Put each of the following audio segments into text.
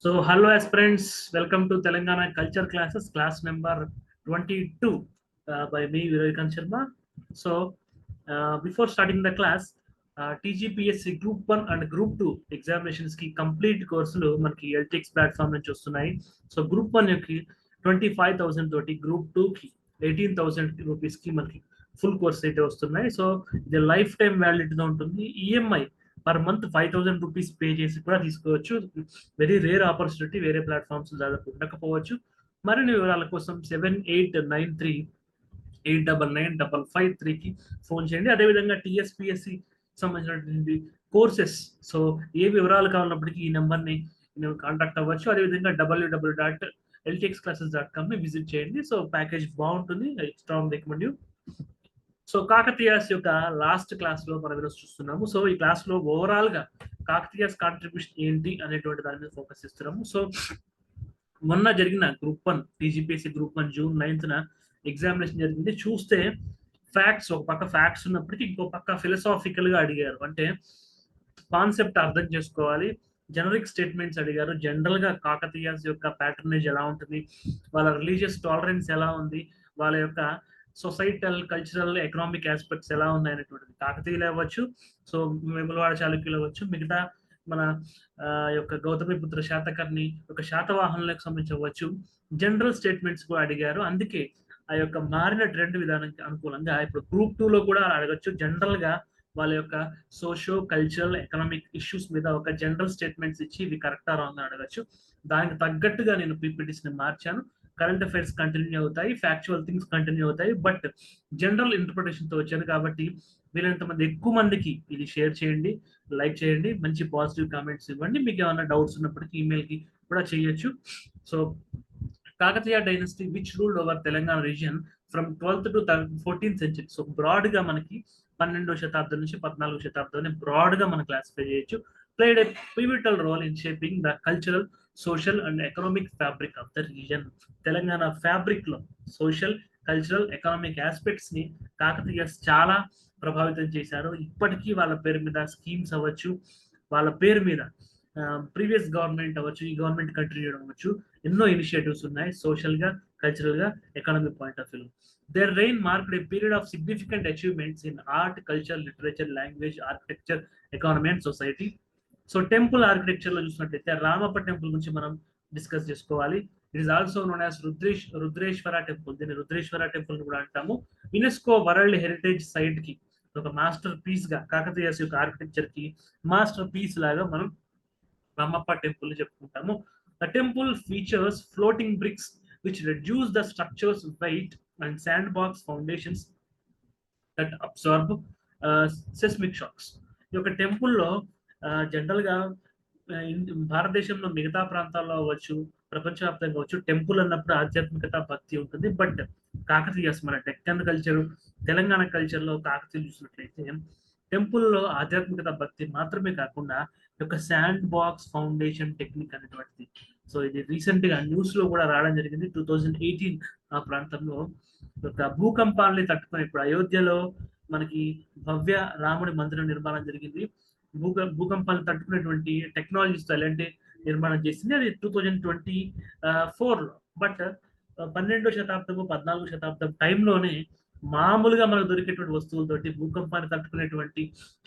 So, hello aspirants, welcome to Telangana Culture Classes, class number 22 by me, Vivekan Sharma. So, before starting the class, TGPSC Group 1 and Group 2 examinations ki complete కోర్సులు మనకి LTX platform నుంచి వస్తున్నాయి. So group 1 కి 25,000 తోటి, group 2 కి 18,000 rupees కి మనకి full course అయితే వస్తున్నాయి. సో ఇది లైఫ్ టైం వ్యాలిడిటీతో ఉంటుంది. EMI per month 5,000 rupees pay చేసి కూడా తీసుకోవచ్చు. వెరీ రేర్ ఆపర్చునిటీ, వేరే ప్లాట్ఫామ్స్ దాదాపు ఉండకపోవచ్చు. మరిన్ని వివరాల కోసం 7893-899-553కి ఫోన్ చేయండి. అదేవిధంగా టీఎస్పిఎస్సి సంబంధించినటువంటి కోర్సెస్, సో ఏ వివరాలు కావాలన్నప్పటికీ ఈ నెంబర్ని నేను కాంటాక్ట్ అవ్వచ్చు. అదేవిధంగా www.ltxclasses.com విజిట్ చేయండి. సో ప్యాకేజ్ బాగుంటుంది, strong recommend you. So Kakatiyas యొక్క లాస్ట్ క్లాస్ లో మనం ఈరోజు చూస్తున్నాము. సో ఈ క్లాస్ లో ఓవరాల్ గా కాకతీయాస్ కాంట్రిబ్యూషన్ ఏంటి అనేటువంటి దాని మీద ఫోకస్ ఇస్తున్నాము. సో మొన్న జరిగిన group 1 TGPSC group 1 June 9th examination జరిగింది. చూస్తే ఫ్యాక్ట్స్, ఒక పక్క ఫ్యాక్ట్స్ ఉన్నప్పటికీ ఇంకో పక్క ఫిలసాఫికల్ గా అడిగారు. అంటే కాన్సెప్ట్ అర్థం చేసుకోవాలి. జనరిక్ స్టేట్మెంట్స్ అడిగారు. జనరల్ గా కాకతీయాస్ యొక్క ప్యాటర్నేజ్ ఎలా ఉంటుంది, వాళ్ళ రిలీజియస్ టాలరెన్స్ ఎలా ఉంది, వాళ్ళ యొక్క సొసైటల్, కల్చరల్, ఎకనామిక్ ఆస్పెక్ట్స్ ఎలా ఉన్నాయి అనేటువంటిది. కాకతీయులు అవ్వచ్చు, సో వేములవాడ చాళుక్యులు అవ్వచ్చు, మిగతా మన యొక్క గౌతమిపుత్ర శాతకర్ణి ఒక శాతవాహనులకు సంబంధించవచ్చు, జనరల్ స్టేట్మెంట్స్ కూడా అడిగారు. అందుకే ఆ యొక్క మారిన ట్రెండ్ విధానానికి అనుకూలంగా ఇప్పుడు గ్రూప్ 2 లో కూడా అడగచ్చు. జనరల్ గా వాళ్ళ యొక్క సోషో కల్చరల్ ఎకనామిక్ ఇష్యూస్ మీద ఒక జనరల్ స్టేట్మెంట్స్ ఇచ్చి ఇవి కరెక్టా రాంగ్ అని అడగచ్చు. దానికి తగ్గట్టుగా నేను పీపీటీస్ ని మార్చాను. కరెంట్ అఫైర్స్ కంటిన్యూ అవుతాయి, ఫ్యాక్చువల్ థింగ్స్ కంటిన్యూ అవుతాయి, బట్ జనరల్ ఇంటర్ప్రిటేషన్ తో వచ్చాను కాబట్టి వీలైనంత మంది ఎక్కువ మందికి ఇది షేర్ చేయండి, లైక్ చేయండి, మంచి పాజిటివ్ కామెంట్స్ ఇవ్వండి. మీకు ఏమైనా డౌట్స్ ఉన్నప్పటికీ ఈమెయిల్ కి కూడా చేయొచ్చు. So Kakatiya dynasty which ruled over Telangana region from 12th to 14th century. So broad గా మనకి 12వ శతాబ్దం నుంచి 14వ శతాబ్దం బ్రాడ్ గా మనం క్లాసిఫై చేయొచ్చు. Played a pivotal role in shaping the cultural, social and economic fabric of the region. Telangana fabric లో social, cultural, economic aspects ని కాకతీయస్ చాలా ప్రభావితం చేశారు. ఇప్పటికీ వాళ్ళ పేరు మీద స్కీమ్స్ అవ్వచ్చు, వాళ్ళ పేరు మీద ప్రీవియస్ గవర్నమెంట్ అవ్వచ్చు, ఈ గవర్నమెంట్ కంటిన్యూ అవ్వచ్చు, ఎన్నో ఇనిషియేటివ్స్ ఉన్నాయి సోషల్ గా, కల్చరల్ గా, economic point of view. Their reign marked a period of significant achievements in art, culture, literature, language, architecture, economy and society. So temple architecture లో చూసినట్లయితే Ramappa temple గురించి మనం డిస్కస్ చేసుకోవాలి. It is also known as Rudreshwara temple. దీన్ని Rudreshwara temple కూడా అంటాము. UNESCO world heritage site కి ఒక మాస్టర్ పీస్ గా, కాకతీయస్ యొక్క ఆర్కిటెక్చర్ కి మాస్టర్ పీస్ లాగా మనం రామప్ప టెంపుల్ చెప్పుకుంటాము. The temple features floating bricks which reduce the structure's weight and sandbox foundations that absorb seismic shocks. ఈ యొక్క టెంపుల్లో జనరల్ గా భారతదేశంలో మిగతా ప్రాంతాల్లో అవ్వచ్చు, ప్రపంచవ్యాప్తంగా అవ్వచ్చు, టెంపుల్ అన్నప్పుడు ఆధ్యాత్మికత, భక్తి ఉంటుంది. బట్ కాకతీయస్ మన డెక్కన్ కల్చర్, తెలంగాణ కల్చర్ లో కాకతీయులు చూసినట్లయితే టెంపుల్లో ఆధ్యాత్మికత, భక్తి మాత్రమే కాకుండా ఒక శాండ్ బాక్స్ ఫౌండేషన్ టెక్నిక్ అనేటువంటిది. సో ఇది రీసెంట్ గా న్యూస్ లో కూడా రావడం జరిగింది. 2018 ఆ ప్రాంతంలో ఒక భూకంపాలని తట్టుకుని, ఇప్పుడు అయోధ్యలో మనకి భవ్య రాముడి మందిరం నిర్మాణం జరిగింది. భూకంపాలను తట్టుకునేటువంటి టెక్నాలజీస్ ఎలాంటి నిర్మాణం చేసింది, అది 2024 లో. బట్ 12వ శతాబ్దము, 14వ శతాబ్దం టైంలోనే మామూలుగా మనకు దొరికేటువంటి వస్తువులతోటి భూకంపాన్ని తట్టుకునేటువంటి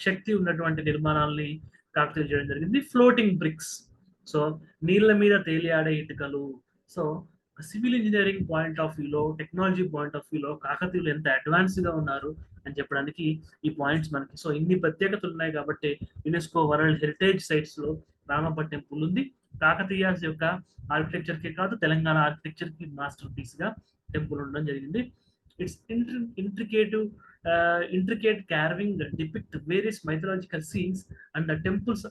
శక్తి ఉన్నటువంటి నిర్మాణాలని కాకతీయులు చేయడం జరిగింది. ఫ్లోటింగ్ బ్రిక్స్, సో నీళ్ళ మీద తేలియాడే ఇటుకలు. So civil engineering point of వ్యూలో, టెక్నాలజీ పాయింట్ ఆఫ్ వ్యూలో కాకతీయులు ఎంత అడ్వాన్స్ గా ఉన్నారు అని చెప్పడానికి ఈ పాయింట్స్ మనకి. సో ఇన్ని ప్రత్యేకతలు ఉన్నాయి కాబట్టి యునెస్కో వరల్డ్ హెరిటేజ్ సైట్స్ లో రామప్ప టెంపుల్ ఉంది. కాకతీయాస్ యొక్క ఆర్కిటెక్చర్ కి కాదు, తెలంగాణ ఆర్కిటెక్చర్ కి మాస్టర్ పీస్ గా టెంపుల్ ఉండడం జరిగింది. It's intricate carving depict various mythological scenes and the temple's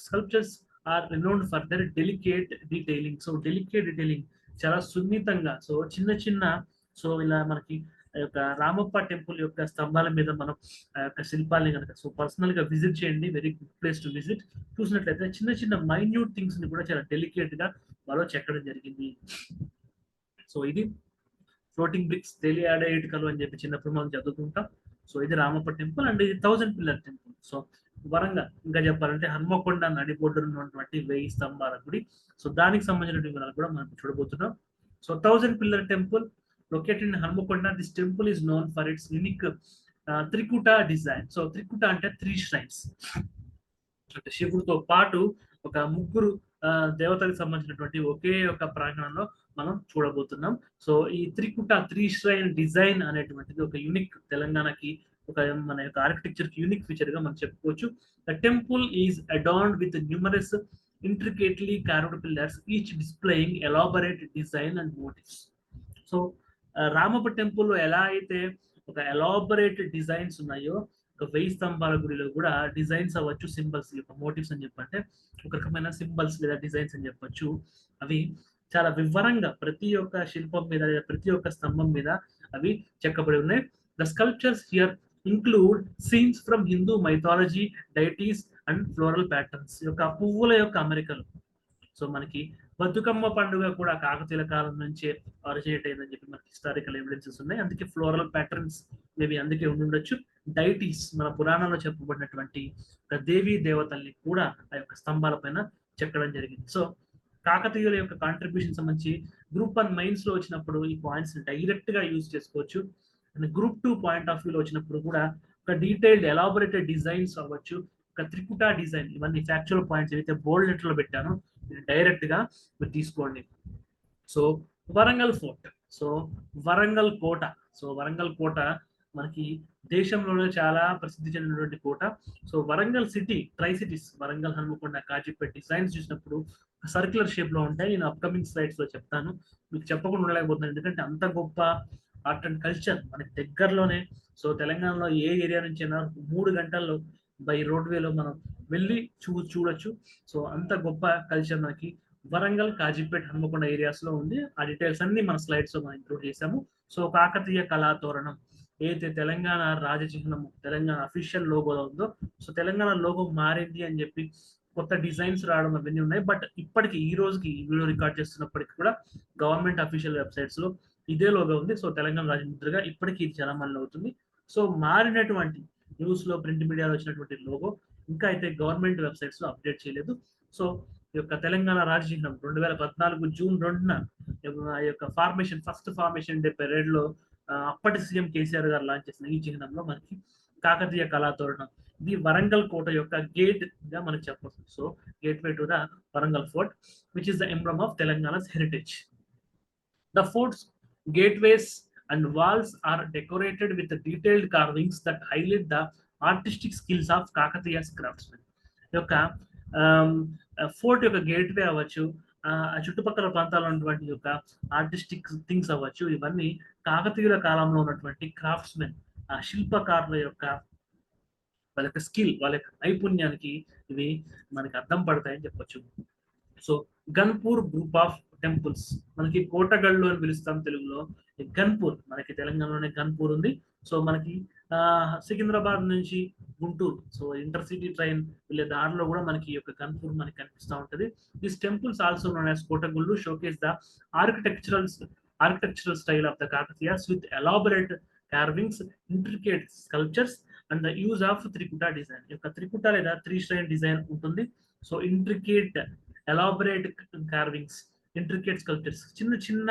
sculptures are renowned for their delicate detailing. So delicate detailing చాలా సున్నితంగా, సో చిన్న చిన్న, సో ఇలా మనకి యొక్క రామప్ప టెంపుల్ యొక్క స్తంభాల మీద మనం యొక్క శిల్పాలని కనుక సో పర్సనల్ గా విజిట్ చేయండి. Very good place to visit. చూసినట్లయితే చిన్న చిన్న మైన్యూట్ థింగ్స్ ని కూడా చాలా డెలికేట్ గా వాళ్ళు చెక్కడం జరిగింది. సో ఇది ఫ్లోటింగ్ బ్రిక్స్, తేలియాడే ఇటుకలు అని చెప్పి చిన్నప్పుడు మనం చదువుకుంటాం. సో ఇది రామప్ప టెంపుల్ అండ్ ఇది 1000 పిల్లర్ టెంపుల్. సో వరంగల్ ఇంకా చెప్పాలంటే హన్మకొండ నడిబొడ్డున ఉన్నటువంటి 1000 స్తంభాల గుడి. సో దానికి సంబంధించిన వివరాలు కూడా మనం చూడబోతున్నాం. So 1000 pillar temple located in Hanamkonda. This temple is known for its unique trikuta design. So త్రికుట అంటే 3 shrines, అంటే శివుడితో పాటు ఒక ముగ్గురు దేవతలకు సంబంధించినటువంటి ఒకే ఒక ప్రాంగణంలో మనం చూడబోతున్నాం. సో ఈ త్రికుట 3 shrine డిజైన్ అనేటువంటిది ఒక యూనిక్ తెలంగాణకి ఒక మన యొక్క ఆర్కిటెక్చర్ కి యూనిక్ ఫీచర్ గా మనం చెప్పుకోవచ్చు. The temple is adorned with numerous intricately carved pillars, each displaying elaborate design and motifs. So Ramappa temple ఎలా అయితే ఒక ఎలాబరేట్ డిజైన్స్ ఉన్నాయో, ఒక 1000 స్తంభాల గుడిలో కూడా డిజైన్స్ అవ్వచ్చు, సింబల్స్ యొక్క మోటివ్స్ అని చెప్పంటే ఒక రకమైన సింబల్స్ లేదా డిజైన్స్ అని చెప్పొచ్చు. అవి చాలా వివరంగా ప్రతి ఒక్క శిల్పం మీద లేదా ప్రతి ఒక్క స్తంభం మీద అవి చెక్కబడి ఉన్నాయి. The sculptures here include scenes from Hindu mythology, deities and floral patterns. యొక్క పువ్వుల యొక్క అమరికలు. సో మనకి బతుకమ్మ పండుగ కూడా కాకతీయుల కాలం నుంచే ఆరిజినేట్ అయిందని చెప్పి మనకి హిస్టారికల్ ఎవిడెన్సెస్ ఉన్నాయి. అందుకే ఫ్లోరల్ ప్యాటర్న్స్ మేబీ అందుకే ఉండుండొచ్చు. డైటీస్ మన పురాణంలో చెప్పబడినటువంటి దేవీ దేవతల్ని కూడా ఆ యొక్క స్తంభాల పైన చెక్కడం జరిగింది. సో కాకతీయుల యొక్క కాంట్రిబ్యూషన్ సంబంధించి గ్రూప్ 1 మైన్స్ లో వచ్చినప్పుడు ఈ పాయింట్స్ డైరెక్ట్ గా యూజ్ చేసుకోవచ్చు. అండ్ గ్రూప్ 2 పాయింట్ ఆఫ్ వ్యూలో వచ్చినప్పుడు కూడా ఒక డీటెయిల్డ్ ఎలాబొరేటెడ్ డిజైన్స్ అవ్వచ్చు, ఒక త్రికుట డిజైన్, ఇవన్నీ ఫ్యాక్చువల్ పాయింట్స్ ఏవైతే బోల్డ్ లెటర్ లో పెట్టానో డైరెక్ట్ గా మీరు తీసుకోండి. So Warangal fort, so Warangal కోట. సో వరంగల్ కోట మనకి దేశంలోనే చాలా ప్రసిద్ధి చెందినటువంటి కోట. So Warangal city, tri cities Warangal, Hanamkonda, Kazipet designs చూసినప్పుడు సర్క్యులర్ షేప్ లో ఉంటాయి. నేను అప్కమింగ్ స్లైడ్స్ లో చెప్తాను, మీకు చెప్పకుండా ఉండలేకపోతున్నాను ఎందుకంటే అంత గొప్ప ఆర్ట్ అండ్ కల్చర్ మనకి దగ్గరలోనే. సో తెలంగాణలో ఏ ఏరియా నుంచి అయినా 3 గంటల్లో బై రోడ్ వేలో మనం వెళ్ళి చూడొచ్చు. సో అంత గొప్ప కల్చర్ మనకి వరంగల్, కాజీపేట, హన్మకొండ ఏరియాస్ లో ఉంది. ఆ డీటెయిల్స్ అన్ని మన స్లైడ్స్ లో మనం ఇంక్లూడ్ చేసాము. సో కాకతీయ కళాతోరణం ఏదైతే తెలంగాణ రాజచిహ్నము, తెలంగాణ అఫీషియల్ లోగోలో ఉందో, సో తెలంగాణ లోగో మారింది అని చెప్పి కొత్త డిజైన్స్ రావడం అవన్నీ ఉన్నాయి. బట్ ఇప్పటికి ఈ రోజుకి ఈ వీడియో రికార్డ్ చేస్తున్నప్పటికీ కూడా గవర్నమెంట్ అఫీషియల్ వెబ్సైట్స్ లో ఇదే లోగో ఉంది. సో తెలంగాణ రాజముద్రగా ఇప్పటికీ ఇది చాలా మంది అవుతుంది. సో మారినటువంటి న్యూస్ లో, ప్రింట్ మీడియాలో వచ్చినటువంటి లోగో ఇంకా అయితే గవర్నమెంట్ వెబ్సైట్స్ లో అప్డేట్ చేయలేదు. సో ఈ యొక్క తెలంగాణ రాజచిహ్నం 2014 జూన్ 2న ఈ యొక్క formation, first formation day parade లో అప్పటి సీఎం కేసీఆర్ గారు లాంచ్ చేసిన ఈ చిహ్నంలో మనకి కాకతీయ కళాతోరణం, ఇది వరంగల్ కోట యొక్క గేట్ గా మనకి చెప్పవచ్చు. So gate way to the Warangal fort which is the emblem of Telangana's heritage. The fort's gateways and walls are decorated with detailed carvings that highlight the artistic skills of Kakatiya's craftsmen. యొక్క fort యొక్క gateway అవ్వచ్చు, ఆ చుట్టుపక్కల ప్రాంతాల్లో ఉన్నటువంటి యొక్క artistic things అవ్వచ్చు, ఇవన్నీ కాకతీయుల కాలంలో ఉన్నటువంటి క్రాఫ్ట్స్మెన్, ఆ శిల్పకారుల యొక్క వాళ్ళ యొక్క స్కిల్, వాళ్ళ యొక్క నైపుణ్యానికి ఇవి మనకి అర్థం పడతాయని చెప్పొచ్చు. So Ghanpur group of temples, మనకి కోటగళ్ళు అని పిలుస్తాం తెలుగులో. గన్పూర్ మనకి తెలంగాణలోనే గన్పూర్ ఉంది. సో మనకి సికింద్రాబాద్ నుంచి గుంటూరు, సో ఇంటర్సిటీ ట్రైన్ వెళ్ళే దారిలో కూడా మనకి ఈ యొక్క గన్పూర్ మనకి కనిపిస్తూ ఉంటుంది. This temples also known as Kotagullu showcase the architectural style of the Kakatiyas with elaborate carvings, intricate sculptures and the use of trikuta design. యొక్క త్రికుట లేదా 3 shrine డిజైన్ ఉంటుంది. So intricate, elaborate carvings, intricate sculptures, చిన్న చిన్న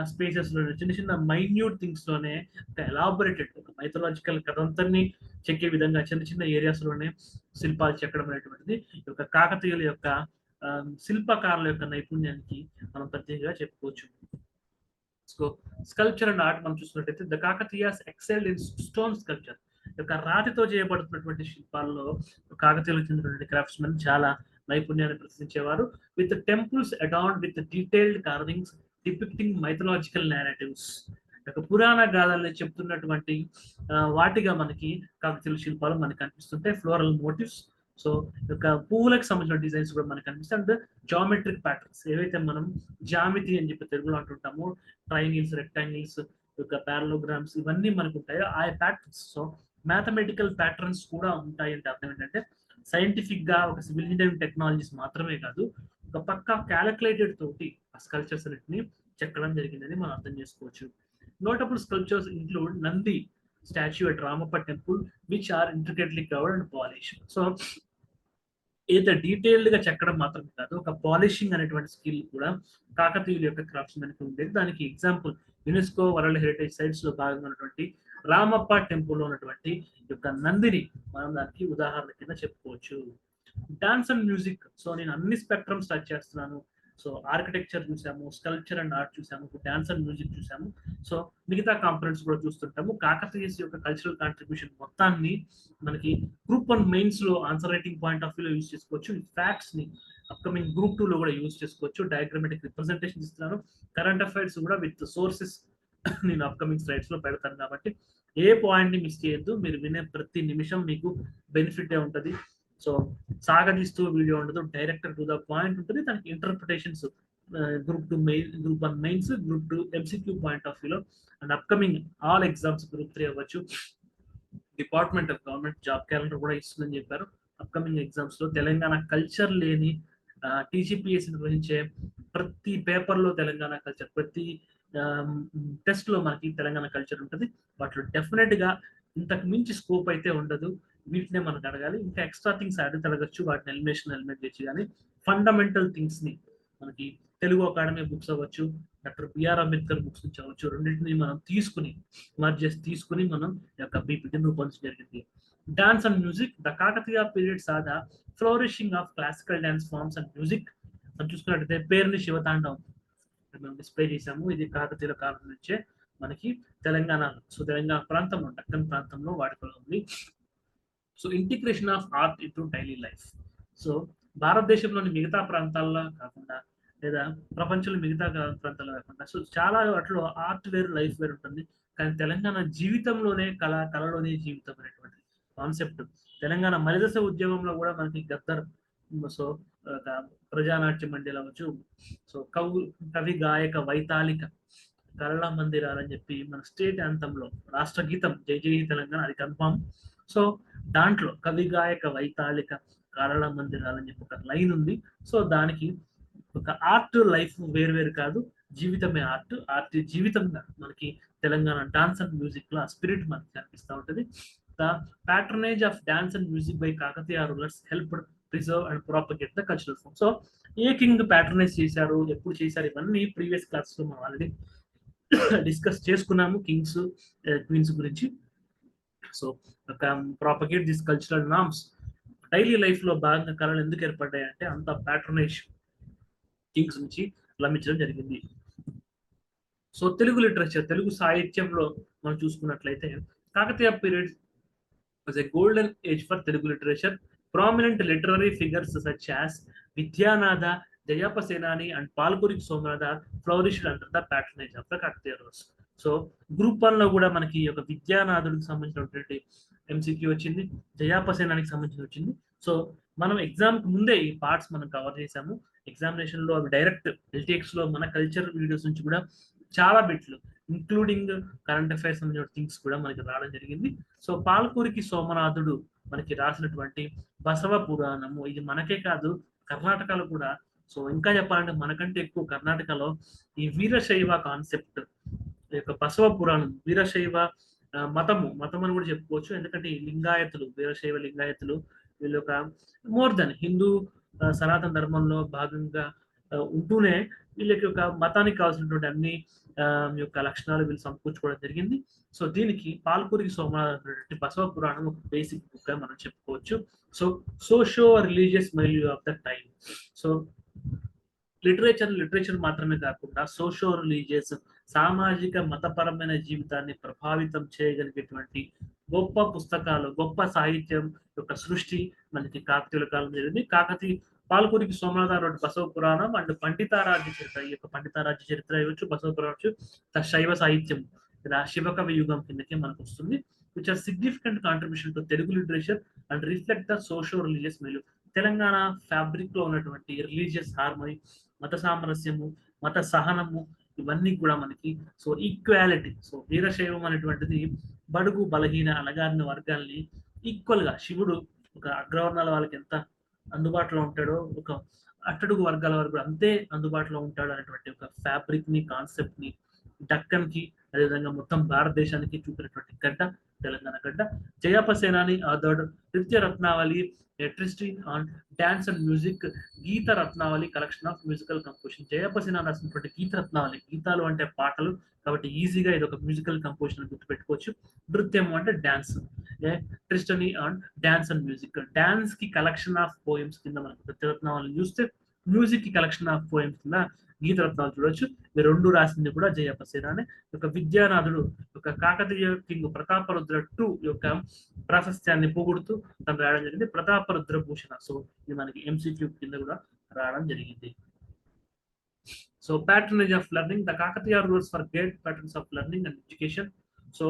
spaces లోనే, చిన్న చిన్న minute things లోనే ఒక ఎలాబరేటెడ్, ఒక మైథలాజికల్ కథంతర్ని చెక్కే విధంగా చిన్న చిన్న ఏరియాస్ లోనే శిల్పాలు చెక్కడం అనేటువంటిది ఈ యొక్క కాకతీయుల యొక్క శిల్పకారుల యొక్క నైపుణ్యానికి మనం ప్రత్యేకంగా చెప్పుకోవచ్చు. సో స్కల్ప్చర్ అండ్ ఆర్ట్ మనం చూసినట్టయితే the Kakatiyas excelled in stone sculpture. యొక్క రాతితో చేయబడుతున్నటువంటి శిల్పాల్లో కాకతీయులకు చెందినటువంటి క్రాఫ్ట్స్మెన్ చాలా నైపుణ్యాన్ని ప్రదర్శించేవారు. With temples adorned with detailed carvings depicting mythological narratives. యొక్క పురాణ గాథల్ని చెప్తున్నటువంటి వాటిగా మనకి కాకతీయుల శిల్పాలు మనకి కనిపిస్తుంటాయి. ఫ్లోరల్ మోటివ్స్, సో యొక్క పువ్వులకు సంబంధించిన డిజైన్స్ కూడా మనకి కనిపిస్తాయి. అండ్ జామెట్రిక్ ప్యాటర్న్స్, ఏవైతే మనం జామితి అని చెప్పి తెలుగులో అంటుంటామో, ట్రైంగిల్స్, రెక్టాంగిల్స్, యొక్క పారలోగ్రామ్స్, ఇవన్నీ మనకు ఉంటాయి ఆ ప్యాటర్న్స్. సో మ్యాథమెటికల్ ప్యాటర్న్స్ కూడా ఉంటాయి. అంటే అర్థం ఏంటంటే సైంటిఫిక్ గా ఒక సివిల్ ఇంజనీరింగ్ టెక్నాలజీస్ మాత్రమే కాదు, ఒక పక్కా క్యాలిక్యులేటెడ్ తోటి ఆ స్కల్ప్చర్స్ అన్నిటిని చెక్కడం జరిగిందని మనం అర్థం చేసుకోవచ్చు. Notable sculptures include Nandi, statue at Ramappa temple which are intricately carved and polish. So ఏదో డీటెయిల్డ్ గా చెక్కడం మాత్రం కాదు, ఒక పాలిషింగ్ అనేటువంటి స్కిల్ కూడా కాకతీయుల యొక్క క్రాఫ్ట్స్ మనకి ఉండేది. దానికి example UNESCO world heritage sites లో భాగంగా ఉన్నటువంటి రామప్ప టెంపుల్ లో ఉన్నటువంటి యొక్క నందిని మనం దానికి ఉదాహరణ కింద చెప్పుకోవచ్చు. డాన్స్ అండ్ మ్యూజిక్, సో నేను అన్ని స్పెక్ట్రమ్స్ టచ్ చేస్తున్నాను. సో ఆర్కిటెక్చర్ చూసాము, స్కల్ప్చర్ అండ్ ఆర్ట్ చూసాము, డాన్స్ అండ్ మ్యూజిక్ చూసాము. సో మిగతా కాంపొనెంట్స్ కూడా చూస్తుంటాము. కాకతీయస్ యొక్క కల్చరల్ కాంట్రిబ్యూషన్ మొత్తాన్ని మనకి గ్రూప్ 1 మెయిన్స్ లో ఆన్సర్ రైటింగ్ పాయింట్ ఆఫ్ వ్యూలో యూజ్ చేసుకోవచ్చు. ఫ్యాక్ట్స్ ని అప్కమింగ్ గ్రూప్ 2 లో కూడా యూజ్ చేసుకోవచ్చు. డయాగ్రమాటిక్ రిప్రజెంటేషన్ ఇస్తున్నాను. కరెంట్ అఫైర్స్ కూడా విత్ సోర్సెస్ నేను అప్కమింగ్ స్లైడ్స్ లో పెడతాను కాబట్టి ఏ పాయింట్ ని మిస్ చేయొద్దు. మీరు వినే ప్రతి నిమిషం మీకు బెనిఫిట్ ఉంటుంది. సో సాగదీస్తూ వీడియో ఉండదు, డైరెక్ట్ టు ద పాయింట్ ఉంటుంది. దానికి interpretations group 2 main, group 1 mains, group 2 MCQ point of వ్యూలో and upcoming all exams group 3 అవ్వచ్చు. Department of government job calendar కూడా ఇస్తుందని చెప్పారు. అప్కమింగ్ ఎగ్జామ్స్ లో తెలంగాణ కల్చర్ లేని TGPS నిర్వహించే ప్రతి పేపర్ లో తెలంగాణ కల్చర్, ప్రతి టెస్ట్ లో మనకి తెలంగాణ కల్చర్ ఉంటుంది. వాటిలో డెఫినెట్ గా ఇంతకు మించి స్కోప్ అయితే ఉండదు. వీటినే మనకు అడగాలి. ఇంకా ఎక్స్ట్రా థింగ్స్ అడగచ్చు, వాటిని ఎలిమినేట్ చేసి. కానీ ఫండమెంటల్ థింగ్స్ ని మనకి తెలుగు అకాడమీ బుక్స్ అవ్వచ్చు, డాక్టర్ బిఆర్ అంబేద్కర్ బుక్స్ నుంచి అవ్వచ్చు, రెండింటిని మనం తీసుకుని మనం యొక్క బీపీటీని రూపొందించడం జరిగింది. Dance and music, the Kakatiya periods are the flourishing of classical dance forms and music. మనం చూసుకున్నట్టయితే పేరుని శివతాండవం మేము డిస్ప్లే చేసాము. ఇది కాకతీయుల కాలం నుంచే మనకి తెలంగాణ ప్రాంతంలో, దక్కన్ ప్రాంతంలో వాడుకలో ఉంది. So integration of art into daily life. So భారతదేశంలోని మిగతా ప్రాంతాల్లో కాకుండా, లేదా ప్రపంచంలో మిగతా ప్రాంతాల్లో కాకుండా, సో చాలా వాటిలో ఆర్ట్ వేరు, లైఫ్ వేరు ఉంటుంది. కానీ తెలంగాణ జీవితంలోనే కళలోనే జీవితం అనేటువంటి కాన్సెప్ట్. తెలంగాణ మలిదశ ఉద్యమంలో కూడా మనకి గద్దర్, సో ప్రజానాట్య మండలి అవ్వచ్చు, సో కవి గాయక వైతాళిక కళా మందిరాలని చెప్పి మన స్టేట్ యాంథంలో రాష్ట్ర గీతం జై జై తెలంగాణ అది కన్ఫామ్. సో దాంట్లో కవి గాయక వైతాళిక కళా మందిరాలని చెప్పి ఒక లైన్ ఉంది. సో దానికి ఒక ఆర్ట్ లైఫ్ వేరు కాదు, జీవితమే ఆర్ట్ జీవితంగా మనకి తెలంగాణ డాన్స్ అండ్ మ్యూజిక్ లో ఆ స్పిరిట్ మనకి కనిపిస్తూ ఉంటుంది. The patronage of dance and music by Kakatiya rulers helped preserve and propagate the cultural form. So a king patronize చేశారు, ఎప్పుడు చేశారు, ఇవన్నీ ప్రీవియస్ క్లాస్ లో మనం ఆల్రెడీ డిస్కస్ చేసుకున్నాము, కింగ్స్ క్వీన్స్ గురించి. So propagate this cultural norms. Daily life లో భాగంగా కళలు ఎందుకు ఏర్పడ్డాయి అంటే అంత ప్యాట్రనైజ్ కింగ్స్ నుంచి లభించడం జరిగింది. సో తెలుగు లిటరేచర్, తెలుగు సాహిత్యంలో మనం చూసుకున్నట్లయితే Kakatiya period was a golden age for Telugu literature. Prominent literary figures such as Vidyanatha, Jayappa Senani and Palkuri Somanatha flourished under the patronage of the Kakatiya rulers. So group 1 లో కూడా మనకి ఒక విద్యానాథుడికి సంబంధించినటువంటి MCQ వచ్చింది, జయాప సేనానికి సంబంధించి వచ్చింది. సో మనం exam కి ముందే ఈ పార్ట్స్ మనం కవర్ చేసాము. ఎగ్జామినేషన్ లో అవి డైరెక్ట్ LTX లో మన కల్చర్ వీడియోస్ నుంచి కూడా చాలా బిట్లు, ఇంక్లూడింగ్ కరెంట్ అఫైర్స్ సంబంధించిన థింగ్స్ కూడా మనకి రావడం జరిగింది. సో పాల్కూరికి సోమనాథుడు మనకి రాసినటువంటి బసవ పురాణము, ఇది మనకే కాదు కర్ణాటకలో కూడా, సో ఇంకా చెప్పాలంటే మనకంటే ఎక్కువ కర్ణాటకలో ఈ వీరశైవ కాన్సెప్ట్ యొక్క బసవ పురాణం, వీరశైవ మతం అని కూడా చెప్పుకోవచ్చు. ఎందుకంటే ఈ లింగాయతులు, వీరశైవ లింగాయతులు వీళ్ళు ఒక మోర్ దెన్ హిందూ సనాతన ధర్మంలో భాగంగా ఉంటూనే వీళ్ళకి ఒక మతానికి కావాల్సినటువంటి అన్ని యొక్క లక్షణాలు వీళ్ళు సమకూర్చుకోవడం జరిగింది. సో దీనికి పాల్కూరికి సోమనాథుడు బసవ పురాణం ఒక బేసిక్ బుక్ గా మనం చెప్పుకోవచ్చు. So socio religious milieu of the time. So literature మాత్రమే కాకుండా సోషో రిలీజియస్, సామాజిక మతపరమైన జీవితాన్ని ప్రభావితం చేయగలిగేటువంటి గొప్ప పుస్తకాలు, గొప్ప సాహిత్యం యొక్క సృష్టి మనకి కాకతీయుల కాలం జరిగింది. పాల్కూరికి సోమనాథ బసవ పురాణం అండ్ పండితారాజ్య చరిత్ర, ఈ యొక్క పండితారాజ్య చరిత్ర ఇవ్వచ్చు, బసవ పురాణం శైవ సాహిత్యం ఇలా శివకవి యుగం కిందకే మనకు వస్తుంది. Which are significant contribution to Telugu literature and reflect the socio religious milieu. Telangana fabric లో ఉన్నటువంటి రిలీజియస్ హార్మనీ, మత సామరస్యము, మత సహనము, ఇవన్నీ కూడా మనకి సో ఈక్వాలిటీ. సో వీరశైవం అనేటువంటిది బడుగు బలహీన అణగారిన వర్గాల్ని ఈక్వల్ గా, శివుడు ఒక అగ్రవర్ణాల వాళ్ళకి ఎంత అందుబాటులో ఉంటాడో ఒక అట్టడుగు వర్గాల వరకు అంతే అందుబాటులో ఉంటాడు అనేటువంటి ఒక ఫ్యాబ్రిక్ ని, కాన్సెప్ట్ ని డక్కన్ కి, అదేవిధంగా మొత్తం భారతదేశానికి చూపినటువంటి గడ్డ తెలంగాణ గడ్డ. జయప్ప సేనాని authored Nritya Ratnavali treatise on dance and music, Gita Ratnavali collection of musical composition. Jayappa Senani రాసినటువంటి గీత రత్నావళి, గీతాలు అంటే పాటలు కాబట్టి ఈజీగా ఇది ఒక మ్యూజికల్ కంపోజిషన్ గుర్తుపెట్టుకోవచ్చు. నృత్యం అంటే dance, treatise on dance and music. Dance కి కలెక్షన్ ఆఫ్ పోయమ్స్ కింద మనకు నృత్య రత్నావళి చూస్తే, మ్యూజిక్ కి కలెక్షన్ ఆఫ్ పోయమ్స్ కింద గీత రత్నాలు చూడొచ్చు. ఈ రెండు రాసింది కూడా జయప్ప సేనాని. ఒక విద్యానాథుడు ఒక కాకతీయ కింగ్ ప్రతాపరుద్ర II యొక్క ప్రాశస్త్యాన్ని పొగుడుతూ తను రాయడం జరిగింది, ప్రతాపరుద్ర భూషణ. సో ఇది మనకి MCQ కింద కూడా రావడం జరిగింది. So patronage of learning, the Kakatiya rules for great patrons of learning and education. So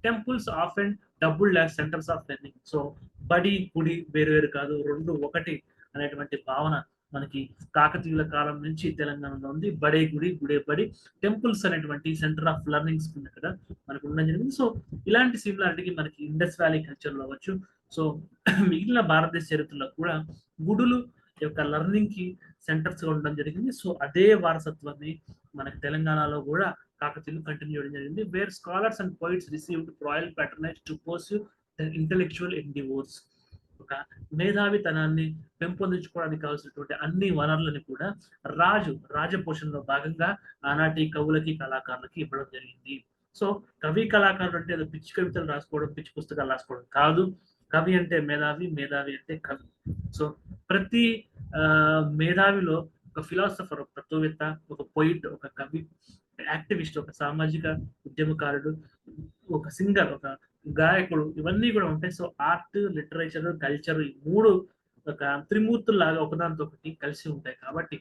temples often doubled as centers of learning. So బడి గుడి వేరు వేరు కాదు, రెండు ఒకటి అనేటువంటి భావన మనకి కాకతీయుల కాలం నుంచి తెలంగాణలో ఉంది. బడే గుడి, గుడే బడి, టెంపుల్స్ అనేటువంటి సెంటర్ ఆఫ్ లెర్నింగ్స్ కదా మనకు ఉండడం జరిగింది. సో ఇలాంటి సిమిలారిటీకి మనకి ఇండస్ వ్యాలీ కల్చర్ లో అవ్వచ్చు. సో మిగిలిన భారతదేశ చరిత్రలో కూడా గుడులు యొక్క లెర్నింగ్ కి సెంటర్స్ గా ఉండడం జరిగింది. సో అదే వారసత్వాన్ని మనకి తెలంగాణలో కూడా కాకతీయులు కంటిన్యూ చేయడం జరిగింది. Where scholars and poets received royal patronize to pursue the intellectual endeavours. ఒక మేధావితనాన్ని పెంపొందించుకోవడానికి కావాల్సినటువంటి అన్ని వనరులను కూడా రాజపోషణలో భాగంగా ఆనాటి కవులకి కళాకారులకి ఇవ్వడం జరిగింది. సో కవి కళాకారుడు అంటే ఏదో పిచ్చి కవితలు రాసుకోవడం, పిచ్చి పుస్తకాలు రాసుకోవడం కాదు. కవి అంటే మేధావి, మేధావి అంటే కవి. సో ప్రతి మేధావిలో ఒక ఫిలాసఫర్, ఒక తత్వవేత్త, ఒక పొయిట్, ఒక కవి, యాక్టివిస్ట్, ఒక సామాజిక ఉద్యమకారుడు, ఒక సింగర్, ఒక గాయకుడు, ఇవన్నీ కూడా ఉంటాయి. సో ఆర్ట్, లిటరేచర్, కల్చర్, ఈ మూడు ఒక త్రిమూర్తుల్లాగా ఒకదానితో ఒకటి కలిసి ఉంటాయి కాబట్టి,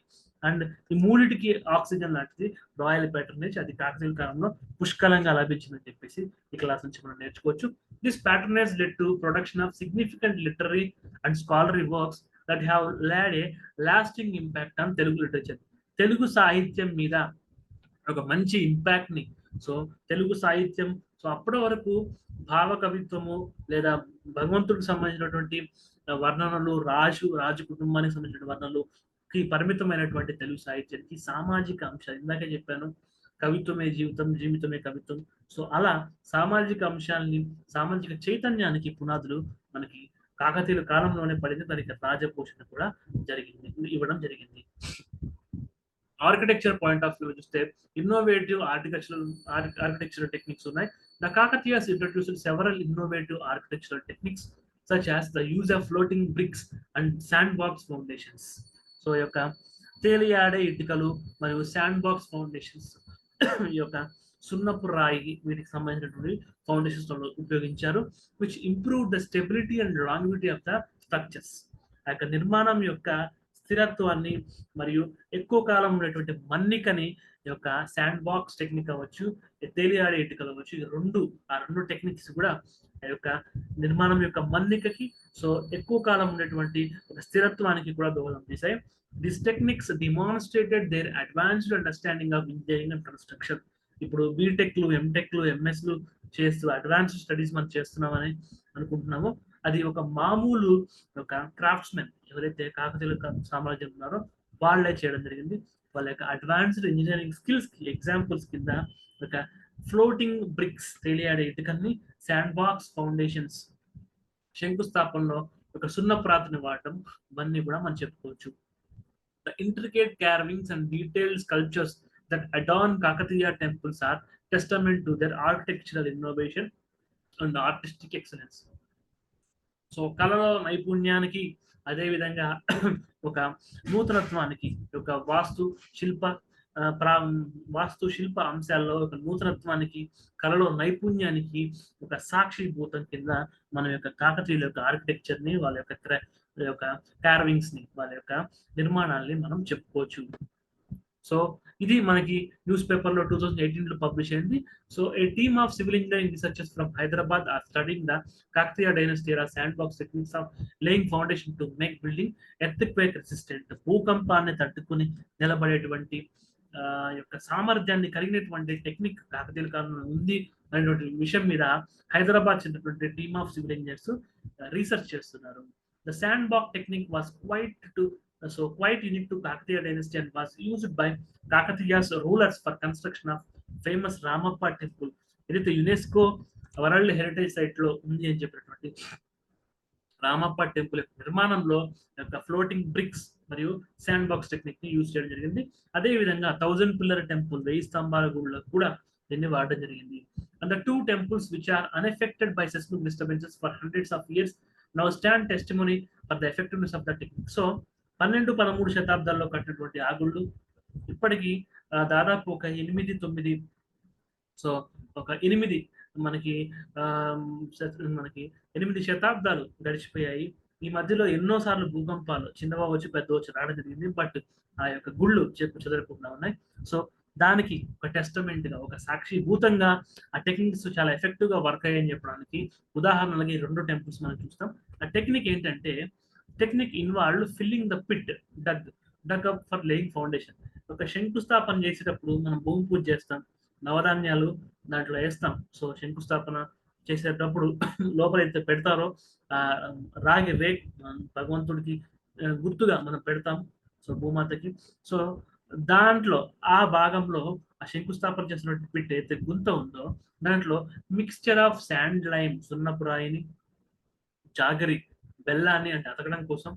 అండ్ ఈ మూడిటికి ఆక్సిజన్ లాంటిది రాయల్ ప్యాటర్నేజ్. అది కాకతీయుల కాలంలో పుష్కలంగా లభించిందని చెప్పేసి ఈ క్లాస్ నుంచి మనం నేర్చుకోవచ్చు. This patronage led to production of significant literary and scholarly works that have laid a lasting impact on Telugu literature. Telugu సాహిత్యం మీద ఒక మంచి ఇంపాక్ట్ ని, సో తెలుగు సాహిత్యం, సో అప్పటి వరకు భావ కవిత్వము లేదా భగవంతుడికి సంబంధించినటువంటి వర్ణనలు, రాజు కుటుంబానికి సంబంధించిన వర్ణనలుకి పరిమితమైనటువంటి తెలుగు సాహిత్యానికి సామాజిక అంశాలు, ఇందాకే చెప్పాను కవిత్వమే జీవితం, జీవితమే కవిత్వం. సో అలా సామాజిక అంశాలని, సామాజిక చైతన్యానికి పునాదులు మనకి కాకతీయుల కాలంలోనే పడింది. దానికి రాజపోషణ కూడా ఇవ్వడం జరిగింది. ఆర్కిటెక్చర్ పాయింట్ ఆఫ్ వ్యూ చూస్తే ఇన్నోవేటివ్ ఆర్కిటెక్చరల్ టెక్నిక్స్ ఉన్నాయి. The Kakatiyas introduced several innovative architectural techniques such as the use of floating bricks and sand box foundations. So ఈ యొక్క తేలియాడే ఇటుకలు మరియు శాండ్ బాక్స్ ఫౌండేషన్స్, ఈ యొక్క సున్నపు రాయి, వీటికి సంబంధించినటువంటి ఫౌండేషన్స్ ఉపయోగించారు. Which improve the stability and longevity of the structures. ఆ యొక్క నిర్మాణం యొక్క స్థిరత్వాన్ని మరియు ఎక్కువ కాలం ఉన్నటువంటి మన్నికని యొక్క శాండ్ బాక్స్ టెక్నిక్ అవ్వచ్చు, తేలియాడే ఇటుకలు అవ్వచ్చు, ఆ రెండు టెక్నిక్స్ కూడా ఆ యొక్క నిర్మాణం యొక్క మన్నికకి, సో ఎక్కువ కాలం ఉన్నటువంటి ఒక స్థిరత్వానికి కూడా దోహదం చేశాయి. This techniques demonstrated their advanced understanding of engineering and construction. ఇప్పుడు బీటెక్లు, ఎంటెక్లు, ఎంఎస్లు చేస్తూ అడ్వాన్స్డ్ స్టడీస్ మనం చేస్తున్నామని అనుకుంటున్నామో, అది ఒక మామూలు ఒక క్రాఫ్ట్స్మెన్ ఎవరైతే కాకతీయుల సామ్రాజ్యం ఉన్నారో వాళ్ళే చేయడం జరిగింది. వాళ్ళ యొక్క అడ్వాన్స్డ్ ఇంజనీరింగ్ స్కిల్స్ కి ఎగ్జాంపుల్స్ కింద ఒక ఫ్లోటింగ్ బ్రిక్స్, తేలియాడే ఇటుకల్ని, శాండ్ బాక్స్ ఫౌండేషన్స్, శంకుస్థాపనలో ఒక సున్నప్రాతిని వాడటం, ఇవన్నీ కూడా మనం చెప్పుకోవచ్చు. The intricate carvings and detailed sculptures that adorn Kakatiya temples are testament to their architectural innovation and artistic excellence. So కళలో నైపుణ్యానికి, అదేవిధంగా ఒక నూతనత్వానికి, ఒక వాస్తు శిల్ప అంశాల్లో ఒక నూతనత్వానికి, కళలో నైపుణ్యానికి ఒక సాక్షిభూతం కింద మన యొక్క కాకతీయుల యొక్క ఆర్కిటెక్చర్ ని, వాళ్ళ యొక్క కార్వింగ్స్ ని, వాళ్ళ యొక్క నిర్మాణాలని మనం చెప్పుకోవచ్చు. సో ఇది మనకి న్యూస్ పేపర్ లో 2018 లో పబ్లిష్ అయింది. So a team of civil engineering researchers from Hyderabad are studying the Kakatiya dynasty era sand box techniques of laying foundation to make building earthquake resistant. భూకంపాన్ని తట్టుకుని నిలబడేటువంటి యొక్క సామర్థ్యాన్ని కలిగినటువంటి టెక్నిక్ కాకతీయుల కాలంలో ఉంది అనేటువంటి విషయం మీద హైదరాబాద్ చెందినటువంటి team of civil engineers research చేస్తున్నారు. The sandbox technique was quite unique to Kakatiya dynasty and was used by Kakatiya's rulers for construction of famous Ramappa temple. ఏదైతే యునెస్కో వరల్డ్ హెరిటేజ్ సైట్ లో ఉంది అని చెప్పినటువంటి రామప్ప టెంపుల్ యొక్క నిర్మాణంలో యొక్క floating bricks మరియు శాండ్ బాక్స్ టెక్నిక్ ని యూజ్ చేయడం జరిగింది. అదే విధంగా 1000 పిల్లర్ టెంపుల్ 1000 స్తంభాల గుడిలో కూడా దీన్ని వాడడం జరిగింది. And the 2 temples which are unaffected by seismic disturbances for hundreds of years now stand testimony for the effectiveness of the technique. So 12-13 శతాబ్దాల్లో కట్టినటువంటి ఆ గుళ్ళు ఇప్పటికీ దాదాపు ఒక 8-9 సో ఒక 8 మనకి మనకి 8 శతాబ్దాలు గడిచిపోయాయి. ఈ మధ్యలో ఎన్నో సార్లు భూకంపాలు చిన్నవా వచ్చి పెద్ద వచ్చి రావడం జరిగింది. బట్ ఆ యొక్క గుళ్ళు చెప్పు చెదరకుండా ఉన్నాయి. సో దానికి ఒక టెస్టమెంట్ గా ఒక సాక్షిభూతంగా ఆ టెక్నిక్స్ చాలా ఎఫెక్టివ్ గా వర్క్ అయ్యాయని చెప్పడానికి ఉదాహరణలుగా ఈ 2 టెంపుల్స్ మనం చూస్తాం. ఆ టెక్నిక్ ఏంటంటే technique involve filling the pit dug up for laying foundation. ఒక శంకుస్థాపన చేసేటప్పుడు మనం భూమి పూజ చేస్తాం, నవధాన్యాలు దాంట్లో వేస్తాం. సో శంకుస్థాపన చేసేటప్పుడు లోపల అయితే పెడతారో ఆ రాగి రేక్ భగవంతుడికి గుర్తుగా మనం పెడతాం, సో భూమాతకి. సో దాంట్లో ఆ భాగంలో ఆ శంకుస్థాపన చేసినటువంటి పిట్ అయితే గుంత ఉందో దాంట్లో మిక్స్చర్ ఆఫ్ శాండ్ లైమ్ సున్నపు రాయిని, జాగరి బెల్లాన్ని అంటే అతకడం కోసం,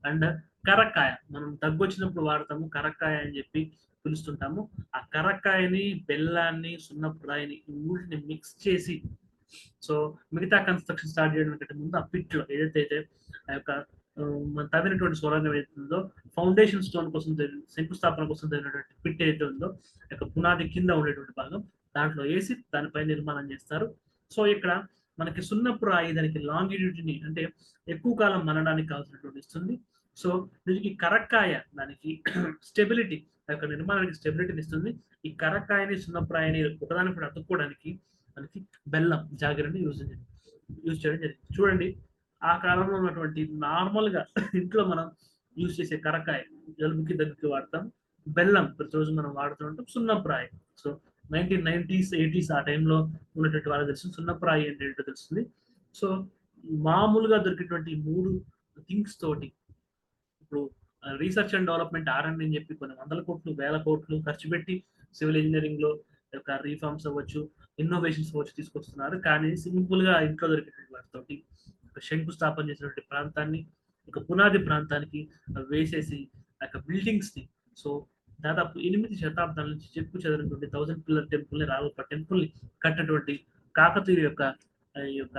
అండ్ కరక్కాయ మనం దగ్గు వచ్చినప్పుడు వాడతాము కరక్కాయ అని చెప్పి పిలుస్తుంటాము. ఆ కరక్కాయని, బెల్లాన్ని, సున్నపు రాయిని ఈ మూటిని మిక్స్ చేసి సో మిగతా కన్స్ట్రక్షన్ స్టార్ట్ చేయడం కంటే ముందు ఆ పిట్ లో ఏదైతే ఆ యొక్క తవ్వినటువంటి సొరంగం ఏదైతుందో ఫౌండేషన్ స్టోన్ కోసం శంకుస్థాపన కోసం తగినటువంటి పిట్ ఏదైతే ఉందో యొక్క పునాది కింద ఉండేటువంటి భాగం దాంట్లో వేసి దానిపై నిర్మాణం చేస్తారు. సో ఇక్కడ మనకి సున్నపు రాయి దానికి లాంగిడిటీని అంటే ఎక్కువ కాలం మనడానికి కావాల్సినటువంటి ఇస్తుంది. సో దీనికి కరక్కాయ దానికి స్టెబిలిటీ ఆ యొక్క నిర్మాణానికి స్టెబిలిటీని ఇస్తుంది. ఈ కరక్కాయని సున్నపు రాయిని ఒకదానిపై అతుక్కోవడానికి మనకి బెల్లం జాగరిని యూజ్ చేయడం జరిగింది. చూడండి ఆ కాలంలో ఉన్నటువంటి నార్మల్ గా ఇంట్లో మనం యూజ్ చేసే కరకాయ జలుబుకి దగ్గరికి వాడతాం, బెల్లం ప్రతిరోజు మనం వాడుతూ ఉంటాం, సున్నప్రాయి. సో 1990s 80s ఆ టైంలో ఉన్నటువంటి వాళ్ళకి తెలుసు సున్నప్రాయి ఏంటంటే తెలుస్తుంది. సో మామూలుగా దొరికేటువంటి 3 థింగ్స్ తోటి ఇప్పుడు రీసెర్చ్ అండ్ డెవలప్మెంట్ R&D అని చెప్పి కొన్ని 100 కోట్లు 1000 కోట్లు ఖర్చు పెట్టి సివిల్ ఇంజనీరింగ్ లో యొక్క రీఫార్మ్స్ అవ్వచ్చు, ఇన్నోవేషన్స్ అవ్వచ్చు తీసుకొస్తున్నారు. కానీ సింపుల్ గా ఇంట్లో దొరికేటువంటి వాటితోటి శంకుస్థాపన చేసినటువంటి ప్రాంతాన్ని ఒక పునాది ప్రాంతానికి వేసేసి ఆ బిల్డింగ్స్ ని సో దాదాపు 8 శతాబ్దాల నుంచి చెక్కు చెదరినటువంటి 1000 పిల్లర్ టెంపుల్ ని రామప్ప టెంపుల్ ని కట్టినటువంటి కాకతీయుల యొక్క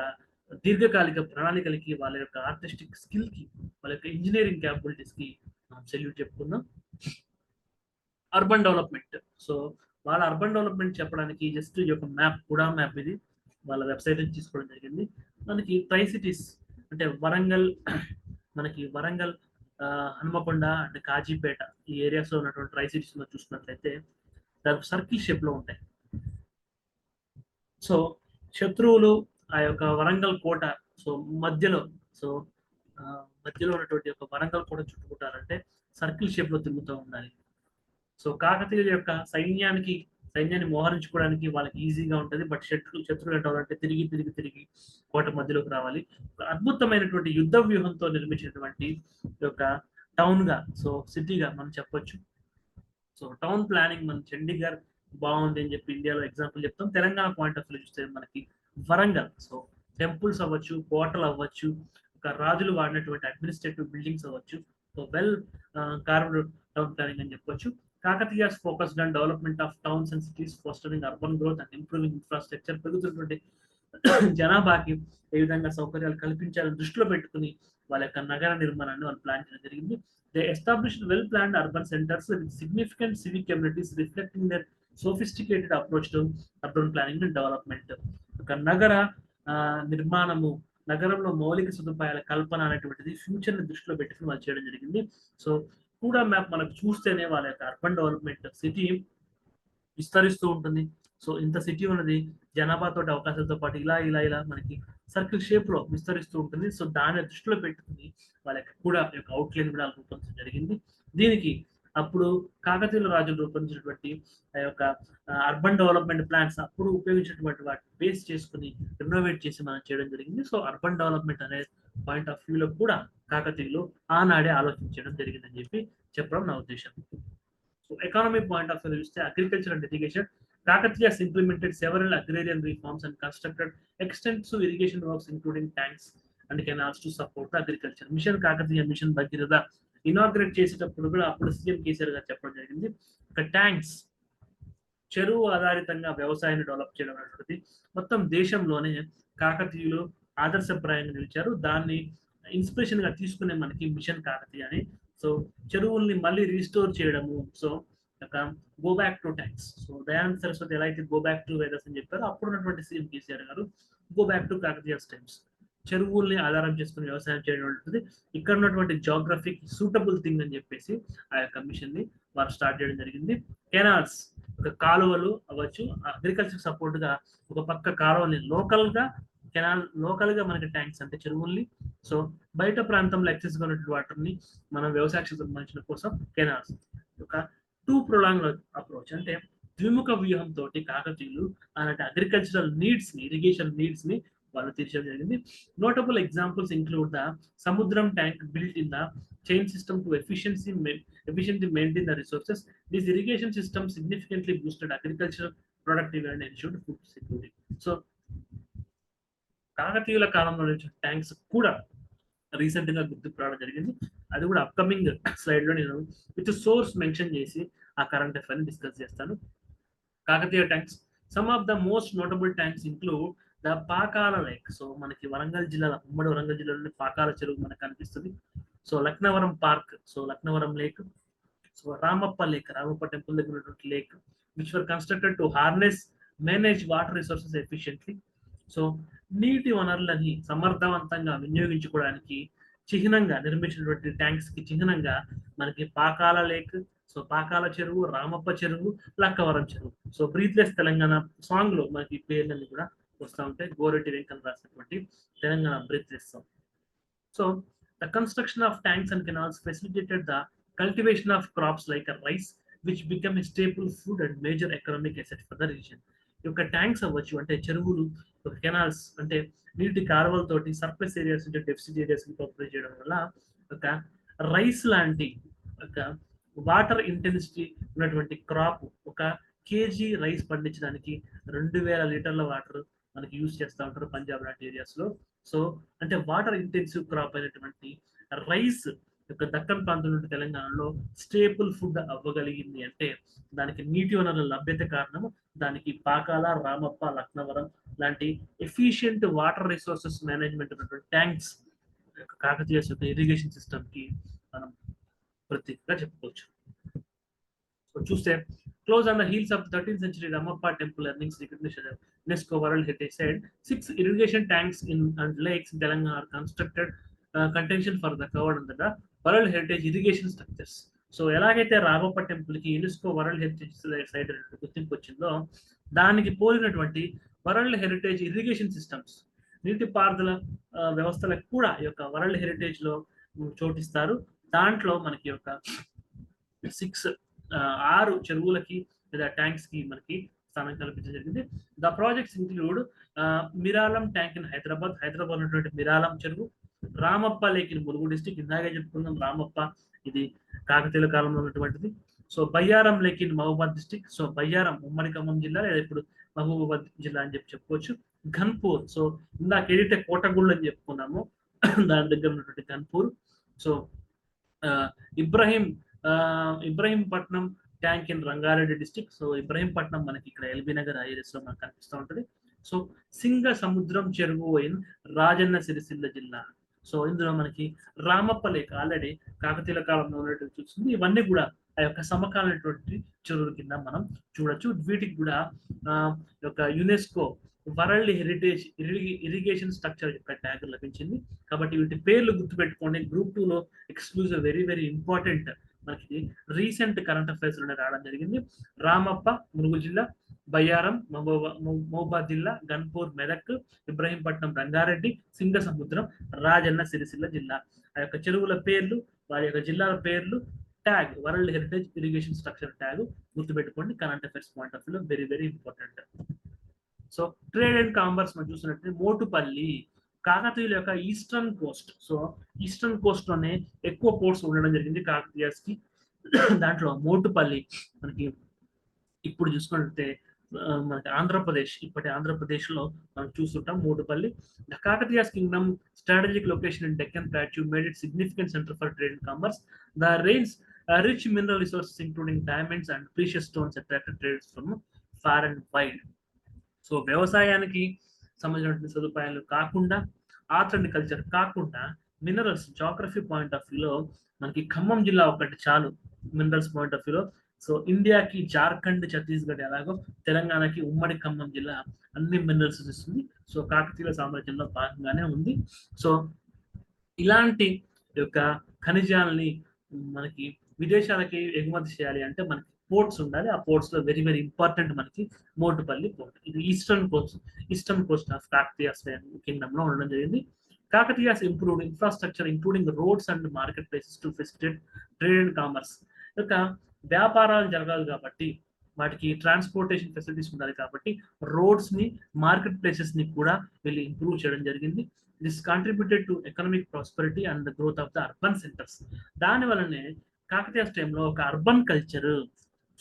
దీర్ఘకాలిక ప్రణాళికలకి వాళ్ళ యొక్క ఆర్టిస్టిక్ స్కిల్ కి వాళ్ళ యొక్క ఇంజనీరింగ్ క్యాపబిలిటీస్ కి సెల్యూట్ చెప్పుకుందాం. Urban development. సో వాళ్ళ అర్బన్ డెవలప్మెంట్ చెప్పడానికి జస్ట్ ఈ యొక్క మ్యాప్ కూడా మ్యాప్ ఇది వాళ్ళ వెబ్సైట్ నుంచి తీసుకోవడం జరిగింది. మనకి ట్రై సిటీస్ అంటే వరంగల్, మనకి వరంగల్, హనుమకొండ అంటే కాజీపేట ఈ ఏరియాస్ లో ఉన్నటువంటి ట్రై సిటీస్ లో చూసినట్లయితే దానికి సర్కిల్ షేప్ లో ఉంటాయి. సో శత్రువులు ఆ యొక్క వరంగల్ కోట సో మధ్యలో మధ్యలో ఉన్నటువంటి యొక్క వరంగల్ కోట చుట్టుకుంటారంటే సర్కిల్ షేప్ లో తిరుగుతూ ఉండాలి. సో కాకతీయుల యొక్క సైన్యాన్ని మోహరించుకోవడానికి వాళ్ళకి ఈజీగా ఉంటుంది. బట్ శత్రువులు ఏంటంటే తిరిగి కోట మధ్యలోకి రావాలి. అద్భుతమైనటువంటి యుద్ధ వ్యూహంతో నిర్మించినటువంటి యొక్క టౌన్ గా సో సిటీగా మనం చెప్పొచ్చు. సో టౌన్ ప్లానింగ్ మన చండీగఢ్ బాగుంది అని చెప్పి ఇండియాలో ఎగ్జాంపుల్ చెప్తాం. తెలంగాణ పాయింట్ ఆఫ్ వ్యూ చూస్తే మనకి వరంగల్ సో టెంపుల్స్ అవ్వచ్చు, కోటలు అవ్వచ్చు, ఒక రాజులు వాడినటువంటి అడ్మినిస్ట్రేటివ్ బిల్డింగ్స్ అవ్వచ్చు. So well carved town planning అని చెప్పొచ్చు. Kakatiyas focused on development of towns and cities, fostering urban growth and improving infrastructure. పెరుగుతున్నటువంటి జనాభాకి ఏ విధంగా సౌకర్యాలు కల్పించాలని దృష్టిలో పెట్టుకుని వాళ్ళ యొక్క నగర నిర్మాణాన్ని వాళ్ళు ప్లాన్ చేయడం జరిగింది. They established well planned urban centres with significant civic communities reflecting their sophisticated approach to urban planning and development. ఒక నగర నిర్మాణము, నగరంలో మౌలిక సదుపాయాల కల్పన అనేటువంటిది ఫ్యూచర్ ని దృష్టిలో పెట్టుకుని వాళ్ళు చేయడం జరిగింది. సో కూడా మ్యాప్ మనకు చూస్తేనే వాళ్ళ యొక్క అర్బన్ డెవలప్మెంట్ సిటీ విస్తరిస్తూ ఉంటుంది. సో ఇంత సిటీ ఉన్నది జనాభాతో అవకాశాలతో పాటు ఇలా మనకి సర్కిల్ షేప్ లో విస్తరిస్తూ ఉంటుంది. సో దాన్ని దృష్టిలో పెట్టుకుని వాళ్ళ కూడా యొక్క అవుట్లైన్ కూడా రూపొందించడం జరిగింది. దీనికి అప్పుడు కాకతీయుల రాజులు రూపొందించినటువంటి ఆ యొక్క అర్బన్ డెవలప్మెంట్ ప్లాన్స్ అప్పుడు ఉపయోగించినటువంటి వాటిని బేస్ చేసుకుని రెనోవేట్ చేసి మనం చేయడం జరిగింది. సో అర్బన్ డెవలప్మెంట్ అనే పాయింట్ ఆఫ్ వ్యూలో కూడా కాకతీయులు ఆనాడే ఆలోచించడం జరిగిందని చెప్పి చెప్పడం నా ఉద్దేశం. So economy point of view చూస్తే agriculture and irrigation Kakatiyas implemented several agrarian reforms and constructed extensive irrigation works, including tanks and canals to support the agriculture. Mission Kakatiya, mission Bhagiratha inaugurate చేసేటప్పుడు కూడా అప్పుడు సీఎం కేసీఆర్ గారు చెప్పడం జరిగింది. ఒక ట్యాంక్స్, చెరువు ఆధారితంగా వ్యవసాయాన్ని డెవలప్ చేయడం అనేటువంటిది మొత్తం దేశంలోనే కాకతీయులు ఆదర్శప్రాయంగా నిలిచారు. దాన్ని ఇన్స్పిరేషన్ గా తీసుకునే మనకి మిషన్ కాకతీయ అని. సో చెరువుల్ని మళ్ళీ రీస్టోర్ చేయడము, so go back to tanks. So Dayananda Saraswati ఎలా అయితే గో బ్యాక్ టు వేదస్ అని చెప్పారో, అప్పుడు ఉన్నటువంటి CM KCR garu go back to Kakatiya times. చెరువుల్ని ఆధారం చేసుకుని వ్యవసాయం చేయడం ఉంటుంది ఇక్కడ ఉన్నటువంటి జాగ్రఫిక్ సూటబుల్ థింగ్ అని చెప్పేసి ఆ యొక్క మిషన్ ని వారు స్టార్ట్ చేయడం జరిగింది. కెనాల్స్, ఒక కాలువలు అవ్వచ్చు, అగ్రికల్చర్ సపోర్ట్ గా ఒక పక్క కాలువల్ని లోకల్ గా మనకి ట్యాంక్స్ అంటే చెరువుల్ని, సో బయట ప్రాంతంలో ఎక్సెస్ గా ఉన్నటువంటి వాటర్ ని మనం వ్యవసాయ సంబంధించిన కోసం కెనాల్స్. ఒక టూ ప్రొలాంగ్ అప్రోచ్ అంటే ద్విముఖ వ్యూహంతో కాకతీయులు అలాంటి అగ్రికల్చరల్ నీడ్స్ ని, ఇరిగేషన్ నీడ్స్ ని వాళ్ళు తీర్చడం జరిగింది. నోటబుల్ ఎగ్జాంపుల్స్ ఇంక్లూడ్ ద సముద్రం tank built in the chain system to efficiently maintain the resources. This irrigation system significantly boosted agricultural productivity and ensured food security. So కాకతీయుల కాలంలో tanks కూడా recent గా గుర్తుకు రావడం జరిగింది. అది కూడా అప్కమింగ్ స్లైడ్ లో నేను విత్ సోర్స్ మెన్షన్ చేసి ఆ కరెంట్ అఫైర్ డిస్కస్ చేస్తాను. Kakatiya tanks, some of the most notable tanks include the Pakala lake. So మనకి వరంగల్ జిల్లాలో, ఉమ్మడి వరంగల్ జిల్లాలోని పాకాల చెరువు మనకు కనిపిస్తుంది. So Laknavaram park, so Laknavaram lake, so Ramappa lake, Ramappa temple దగ్గర ఉన్నటువంటి lake, which were constructed to harness manage water resources efficiently. So నీటి వనరులని సమర్థవంతంగా వినియోగించుకోవడానికి చిహ్నంగా నిర్మించినటువంటి ట్యాంక్స్ కి చిహ్నంగా మనకి పాకాల లేక్, సో పాకాల చెరువు, రామప్ప చెరువు, లక్కవరం చెరువు. సో బ్రీత్లెస్ తెలంగాణ సాంగ్ లో మనకి పేర్లన్నీ కూడా వస్తూ ఉంటాయి. గోరెడ్డి వెంకన్న రాసినటువంటి Telangana breathless song. So the construction of tanks and canals facilitated the cultivation of crops like rice, which became a staple food and major economic asset for the region. ఈ యొక్క tanks అవ్వచ్చు అంటే చెరువులు, ఒక కెనాల్స్ అంటే నీటి కాలువలతోటి సర్ఫేస్ ఏరియాస్ అంటే deficit areas ప్రొపరేట్ చేయడం వల్ల ఒక రైస్ లాంటి ఒక వాటర్ ఇంటెన్సిటీ ఉన్నటువంటి క్రాప్, ఒక కేజీ రైస్ పండించడానికి 2000 లీటర్ల వాటర్ మనకి యూజ్ చేస్తూ ఉంటారు పంజాబ్ లాంటి ఏరియాస్ లో. సో అంటే వాటర్ ఇంటెన్సివ్ క్రాప్ అయినటువంటి రైస్ యొక్క దక్కన్ ప్రాంతం నుండి తెలంగాణలో స్టేపుల్ ఫుడ్ అవ్వగలిగింది అంటే దానికి నీటి వనరుల లభ్యత కారణము. దానికి పాకాల, రామప్ప, లక్నవరం లాంటి ఎఫిషియంట్ వాటర్ రిసోర్సెస్ మేనేజ్మెంట్ ఉన్నటువంటి ట్యాంక్స్ కాకతీయ యొక్క ఇరిగేషన్ సిస్టమ్ కి మనం ప్రత్యేకంగా చెప్పుకోవచ్చు. సో చూస్తే close on the heels of the 13th century Ramappa temple earnings recognition UNESCO World Heritage site, 6 irrigation tanks and lakes in Telangana are constructed contention for the covered under the World Heritage irrigation structures. So ఎలాగైతే Ramappa temple కి UNESCO world heritage site గుర్తింపు వచ్చిందో, దానికి పోలినటువంటి world heritage irrigation systems, నీటిపారుదల వ్యవస్థలకు కూడా ఈ యొక్క వరల్డ్ హెరిటేజ్ లో చోటిస్తారు. దాంట్లో మనకి యొక్క 6 చెరువులకి లేదా ట్యాంక్స్ కి మనకి స్థానం కల్పించడం జరిగింది. The projects include Miralam tank in Hyderabad ఉన్నటువంటి మిరాలం చెరువు, Ramappa lake in Mulugu district, ఇందాకే చెప్పుకున్నాం రామప్ప ఇది కాకతీయుల కాలంలో ఉన్నటువంటిది. So Bayyaram lake in Mahabubabad district, so Bayyaram ఉమ్మడి ఖమ్మం జిల్లా లేదా ఇప్పుడు మహబూబాబాద్ జిల్లా అని చెప్పుకోవచ్చు. ఘన్పూర్, సో ఇందాక ఏదైతే కోటగుళ్ళు అని చెప్పుకున్నామో దాని దగ్గర ఉన్నటువంటి Ghanpur. So Ibrahimpatnam tank in Rangareddy district, so Ibrahimpatnam మనకి ఇక్కడ ఎల్బీ నగర్ ఏరియాస్ లో మనకు కనిపిస్తూ ఉంటుంది. సో సింగ సముద్రం చెరువు ఇన్ రాజన్న సిరిసిల్ల జిల్లా. సో ఇందులో మనకి రామప్ప లేక్ ఆల్రెడీ కాకతీయుల కాలంలో ఉన్నట్టు చూస్తుంది. ఇవన్నీ కూడా ఆ యొక్క సమకాలీనటువంటి చెరువుల కింద మనం చూడొచ్చు. వీటికి కూడా యొక్క UNESCO world heritage irrigation structure యొక్క ట్యాగ్ లభించింది. కాబట్టి వీటి పేర్లు గుర్తుపెట్టుకోండి. గ్రూప్ 2 లో ఎక్స్క్లూజివ్ వెరీ వెరీ ఇంపార్టెంట్ మనకి రీసెంట్ కరెంట్ అఫైర్స్ లోనే రావడం జరిగింది. రామప్ప ములుగు జిల్లా, బయ్యారం మహబూబాద్ జిల్లా, గన్పూర్ మెదక్, ఇబ్రహీంపట్నం రంగారెడ్డి, సింగ సముద్రం రాజన్న సిరిసిల్ల జిల్లా. ఆ యొక్క చెరువుల పేర్లు, వారి యొక్క జిల్లాల పేర్లు, tag world heritage irrigation structure tag గుర్తుపెట్టుకోండి. Current affairs point of view very very important. So trade and commerce మనం చూసినట్టు మోటుపల్లి కాకతీయుల యొక్క eastern coast. So eastern coast లోనే ఎక్కువ పోర్ట్స్ ఉండడం జరిగింది కాకతీయస్ కి. దాంట్లో మోటుపల్లి మనకి ఇప్పుడు చూసుకుంటే మనకి ఆంధ్రప్రదేశ్, ఇప్పటి ఆంధ్రప్రదేశ్లో మనం చూస్తుంటాం Motupalli. The Kakatiyas Kingdom strategic location in Deccan plateau made it significant centre for trade and commerce. The range rich mineral resources including diamonds and precious stones attracted traders from far and wide. So వ్యవసాయానికి సంబంధించిన సదుపాయాలు కాకుండా, arts and culture కాకుండా, minerals geography point of వ్యూలో మనకి ఖమ్మం జిల్లా ఒకటి చాలు మినరల్స్ పాయింట్ ఆఫ్ వ్యూలో. సో ఇండియాకి జార్ఖండ్, ఛత్తీస్గఢ్ ఎలాగో తెలంగాణకి ఉమ్మడి ఖమ్మం జిల్లా అన్ని మినరల్స్ ఇస్తుంది. సో కాకతీయుల సామ్రాజ్యంలో భాగంగానే ఉంది. సో ఇలాంటి యొక్క ఖనిజాలని మనకి విదేశాలకి ఎగుమతి చేయాలి అంటే మనకి పోర్ట్స్ ఉండాలి. ఆ పోర్ట్స్ లో వెరీ వెరీ ఇంపార్టెంట్ మనకి మోటుపల్లి పోర్ట్. ఇది eastern Coast of Kakatiyas Kingdom లో ఉండడం జరిగింది. Kakatiyas improved infrastructure including roads and market places to facilitate trade and commerce. యొక్క వ్యాపారాలు జరగాలి కాబట్టి వాటికి ట్రాన్స్పోర్టేషన్ ఫెసిలిటీస్ ఉండాలి కాబట్టి రోడ్స్ ని, మార్కెట్ ప్లేసెస్ ని కూడా వీళ్ళు ఇంప్రూవ్ చేయడం జరిగింది. This contributed to economic prosperity and the growth of the urban centres. దాని వల్లనే కాకతీయాస్ టైంలో ఒక అర్బన్ కల్చర్,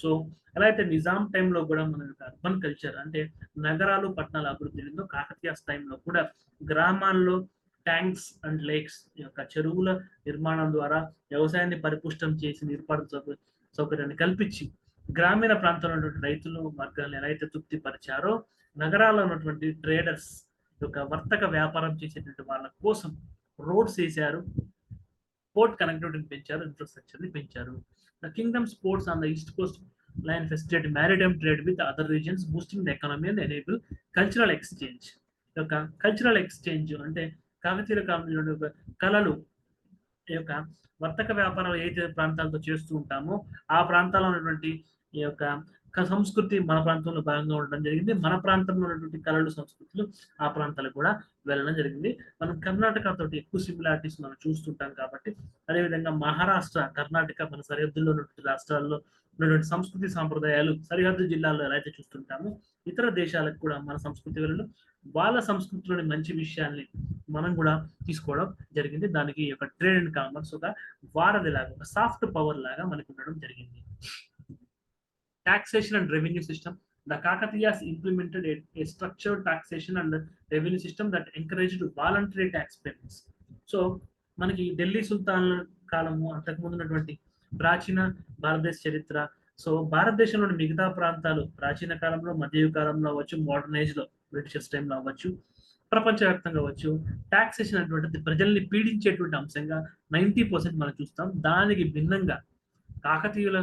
సో ఎలా అయితే నిజాం టైంలో కూడా మన అర్బన్ కల్చర్ అంటే నగరాలు, పట్టణాలు అభివృద్ధి చెందిందో, కాకతీయాస్ టైంలో కూడా గ్రామాల్లో ట్యాంక్స్ అండ్ లేక్స్ యొక్క చెరువుల నిర్మాణం ద్వారా వ్యవసాయాన్ని పరిపుష్టం చేసి నీర్పాటు సౌకర్యాన్ని కల్పించి గ్రామీణ ప్రాంతంలో ఉన్నటువంటి రైతులు వర్గాలను ఎలా అయితే తృప్తి పరిచారో, నగరాల్లో ఉన్నటువంటి ట్రేడర్స్ యొక్క వర్తక వ్యాపారం చేసేటువంటి వాళ్ళ కోసం రోడ్స్ వేశారు, పోర్ట్ కనెక్టివిటీని పెంచారు, ఇన్ఫ్రాస్ట్రక్చర్ ని పెంచారు. The kingdoms ports on the east Coast line facilitate maritime trade with other reasons, boosting the economy and enable cultural exchange. యొక్క కల్చరల్ ఎక్స్చేంజ్ అంటే కాకతీయుల కాలంలో కళలు యొక్క వర్తక వ్యాపారాలు ఏ ప్రాంతాలతో చేస్తూ ఉంటామో ఆ ప్రాంతాల్లో ఉన్నటువంటి ఈ యొక్క సంస్కృతి మన ప్రాంతంలో భాగంగా ఉండడం జరిగింది. మన ప్రాంతంలో ఉన్నటువంటి కళలు, సంస్కృతులు ఆ ప్రాంతాలకు కూడా వెళ్ళడం జరిగింది. మనం కర్ణాటక తోటి ఎక్కువ సిమిలారిటీస్ మనం చూస్తుంటాం కాబట్టి, అదేవిధంగా మహారాష్ట్ర, కర్ణాటక మన సరిహద్దుల్లో ఉన్నటువంటి రాష్ట్రాల్లో ఉన్నటువంటి సంస్కృతి సాంప్రదాయాలు సరిహద్దు జిల్లాల్లో ఎలా అయితే చూస్తుంటామో, ఇతర దేశాలకు కూడా మన సంస్కృతి వెళ్ళడం, వాళ్ళ సంస్కృతిలోని మంచి విషయాల్ని మనం కూడా తీసుకోవడం జరిగింది. దానికి ఒక ట్రేడ్ అండ్ కామర్స్ ఒక వారధి లాగా, ఒక సాఫ్ట్ పవర్ లాగా మనకు ఉండడం జరిగింది. Taxation and revenue system. The Kakatiyas implemented a structured taxation and revenue system that encouraged voluntary tax payments. So, మనకి ఢిల్లీ సుల్తాన్ కాలము, అంతకుముందు ఉన్నటువంటి ప్రాచీన భారతదేశ చరిత్ర, సో భారతదేశంలోని మిగతా ప్రాంతాలు ప్రాచీన కాలంలో, మధ్యయుగ కాలంలో అవ్వచ్చు, మోడర్న్ ఏజ్ లో బ్రిటిషర్స్ టైంలో అవ్వచ్చు, ప్రపంచవ్యాప్తంగా అవ్వచ్చు, టాక్సేషన్ అనేటువంటిది ప్రజల్ని పీడించేటువంటి అంశంగా 90% మనం చూస్తాం. దానికి భిన్నంగా కాకతీయుల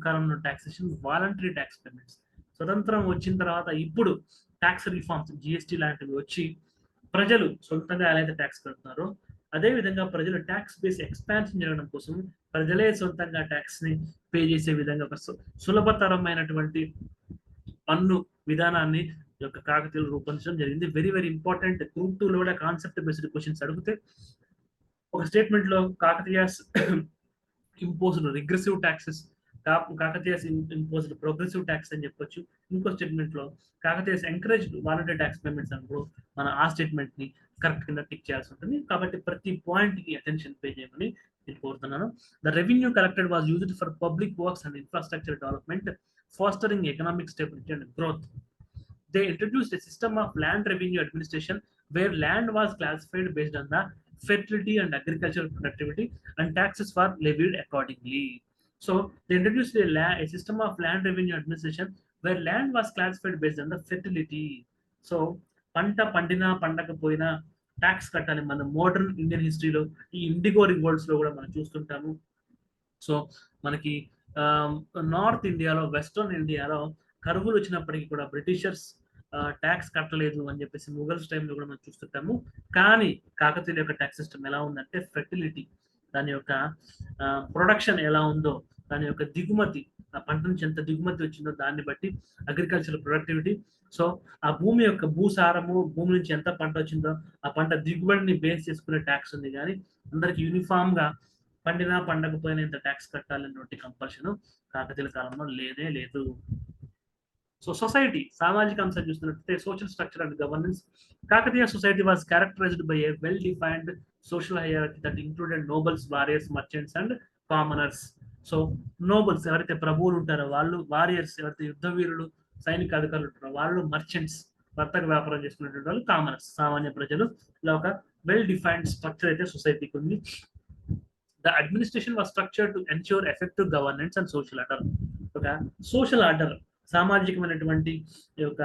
కాలంలో టాక్సేషన్ వాలంటరీ ట్యాక్స్ పేమెంట్స్. స్వతంత్రం వచ్చిన తర్వాత ఇప్పుడు ట్యాక్స్ రిఫార్మ్స్, జిఎస్టీ లాంటివి వచ్చి ప్రజలు సొంతంగా ఎలా అయితే ట్యాక్స్ కడుతున్నారో, అదేవిధంగా ప్రజలు ట్యాక్స్ బేస్ ఎక్స్పాన్షన్ జరగడం కోసం ప్రజలే సొంతంగా ట్యాక్స్ ని పే చేసే విధంగా ఒక సులభతరమైనటువంటి పన్ను విధానాన్ని యొక్క కాకతీయులు రూపొందించడం జరిగింది. Very very important. గ్రూప్ 2 లో కూడా కాన్సెప్ట్ బేస్డ్ క్వశ్చన్స్ అడిగితే ఒక స్టేట్మెంట్ లో Kakatiyas imposed regressive taxes, Kakatiyas imposed progressive tax అని చెప్పొచ్చు. ఇంకో స్టేట్మెంట్ లో Kakatiyas encouraged voluntary tax payments అని మన ఆ స్టేట్మెంట్ ని కరెక్ట్ కింద టిక్ చేయాల్సి ఉంటుంది. కాబట్టి ప్రతి పాయింట్ కి అటెన్షన్ పే చేయమని నేను కోరుతున్నాను. The revenue collected was used for public works and infrastructure development, fostering economic stability and growth. They introduced a system of land revenue administration where land was classified based on the fertility and agricultural productivity and taxes were levied accordingly. So they introduced a system of land revenue administration where land was classified based on the fertility. So పంట పండినా పండకపోయినా tax కట్టాలి. మన modern Indian హిస్టరీలో ఈ IndiGo revolts లో కూడా మనం చూస్తుంటాము. So మనకి north ఇండియాలో, వెస్టర్న్ ఇండియాలో కరువులు వచ్చినప్పటికీ కూడా బ్రిటిషర్స్ ట్యాక్స్ కట్టలేదు అని చెప్పేసి ముగల్స్ టైంలో కూడా మనం చూస్తుంటాము. కానీ కాకతీయుల యొక్క ట్యాక్స్ సిస్టమ్ ఎలా ఉందంటే ఫెర్టిలిటీ, దాని యొక్క ప్రొడక్షన్ ఎలా ఉందో, దాని యొక్క దిగుమతి, ఆ పంట నుంచి ఎంత దిగుమతి వచ్చిందో దాన్ని బట్టి అగ్రికల్చరల్ ప్రొడక్టివిటీ, సో ఆ భూమి యొక్క భూసారము, భూమి నుంచి ఎంత పంట వచ్చిందో ఆ పంట దిగుబడిని బేస్ చేసుకునే ట్యాక్స్ ఉంది. కానీ అందరికి యూనిఫామ్ గా పండినా పండకపోయినా ఇంత ట్యాక్స్ కట్టాలన్నటువంటి కంపల్షన్ కాకతీయుల కాలంలో లేదే లేదు. సో సొసైటీ, సామాజిక అంశాలు చూస్తున్నట్లయితే social structure and governance. Kakatiya society was characterised by A well defined social hierarchy that included నోబల్స్, warriors, merchants and commoners. So నోబల్స్ ఎవరైతే ప్రభువులు ఉంటారో వాళ్ళు, వారియర్స్ ఎవరైతే యుద్ధ వీరులు, సైనిక అధికారులు ఉంటారు, వాళ్ళు మర్చెంట్స్, వర్తక వ్యాపారం చేసుకునేటువంటి వాళ్ళు కామనర్స్, సామాన్య ప్రజలు. ఇలా ఒక వెల్ డిఫైన్డ్ స్ట్రక్చర్ అయితే సొసైటీకి ఉంది. The administration was structured to ensure effective governance and social order. ఒక సోషల్ ఆర్డర్, సామాజికమైనటువంటి ఈ యొక్క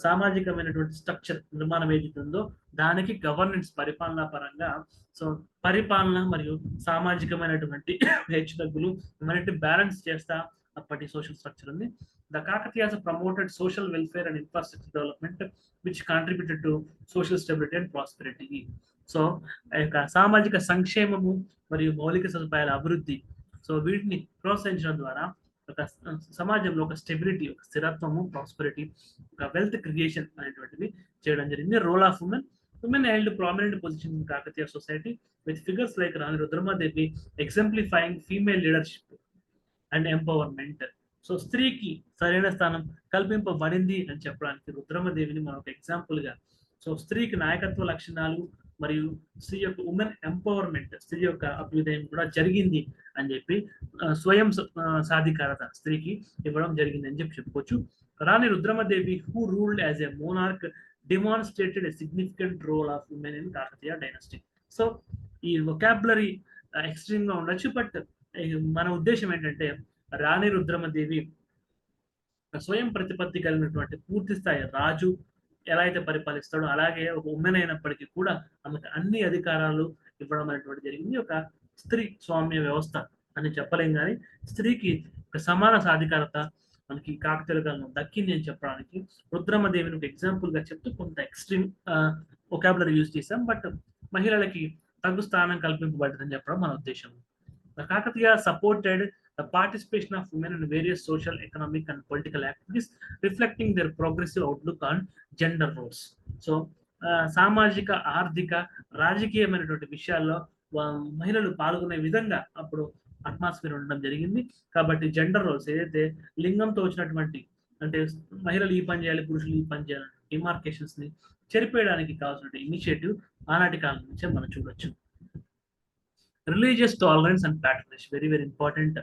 సామాజికమైనటువంటి స్ట్రక్చర్ నిర్మాణం ఏదైతే ఉందో దానికి గవర్నెన్స్, పరిపాలనా పరంగా, సో పరిపాలన మరియు సామాజికమైనటువంటి హెచ్చుతగ్గులు ఇవన్నీ బ్యాలెన్స్ చేస్తా అప్పటి సోషల్ స్ట్రక్చర్ ఉంది. The Kakatiyas promoted social welfare and infrastructure development which contributed to social stability and prosperity. So ఆ యొక్క సామాజిక సంక్షేమము మరియు మౌలిక సదుపాయాల అభివృద్ధి, సో వీటిని ప్రోత్సహించడం ద్వారా ఒక సమాజంలో ఒక స్టెబిలిటీ, ఒక స్థిరత్వము, ప్రాస్పెరిటీ, ఒక వెల్త్ క్రియేషన్ అనేటువంటిది చేయడం జరిగింది. Role of women. Women held prominent position in Kakatiya society with figures like Rani Rudramadevi exemplifying female leadership and empowerment. So స్త్రీకి సరైన స్థానం కల్పింపబడింది అని చెప్పడానికి రుద్రమదేవిని మనం ఒక ఎగ్జాంపుల్ గా, సో స్త్రీకి నాయకత్వ లక్షణాలు మరియు స్త్రీ యొక్క ఉమెన్ ఎంపవర్మెంట్, స్త్రీ యొక్క అభ్యుదయం కూడా జరిగింది అని చెప్పి స్వయం సాధికారత స్త్రీకి ఇవ్వడం జరిగింది అని చెప్పి చెప్పుకోవచ్చు. Rani Rudramadevi who ruled as a monarch demonstrated a significant role of women in Kakatiya dynasty. So ఈ వొకాబులరీ ఎక్స్ట్రీమ్ గా ఉండొచ్చు, బట్ మన ఉద్దేశం ఏంటంటే రాణి రుద్రమదేవి స్వయం ప్రతిపత్తి కలిగినటువంటి పూర్తి స్థాయి రాజు ఎలా అయితే పరిపాలిస్తాడో అలాగే ఒక ఉమెన్ అయినప్పటికీ కూడా ఆమెకు అన్ని అధికారాలు ఇవ్వడం అనేటువంటి జరిగింది. ఒక స్త్రీ స్వామ్య వ్యవస్థ అని చెప్పలేం, కానీ స్త్రీకి ఒక సమాన సాధికారత మనకి కాకతీయుల కాలంలో దక్కింది అని చెప్పడానికి రుద్రమదేవిని ఒక ఎగ్జాంపుల్ గా చెప్తూ కొంత ఎక్స్ట్రీమ్ వొకాబులరీ యూజ్ చేశాం, బట్ మహిళలకి తగు స్థానం కల్పింపబడిందని చెప్పడం మన ఉద్దేశం. Kakatiya supported the participation of women in various social, economic and political activities reflecting their progressive outlook on gender roles. So సామాజిక, ఆర్థిక, రాజకీయమైనటువంటి విషయాల్లో మహిళలు పాల్గొనే విధంగా అప్పుడు అట్మాస్ఫియర్ ఉండడం జరిగింది. కాబట్టి జెండర్ రోల్స్ ఏదైతే లింగంతో వచ్చినటువంటి, అంటే మహిళలు ఈ పని చేయాలి, పురుషులు ఈ పని చేయాలి డిమార్కేషన్స్ ని చెరిపేయడానికి కావాల్సిన ఇనిషియేటివ్ ఆనాటి కాలం నుంచే మనం చూడొచ్చు. Religious tolerance and patronage very very important.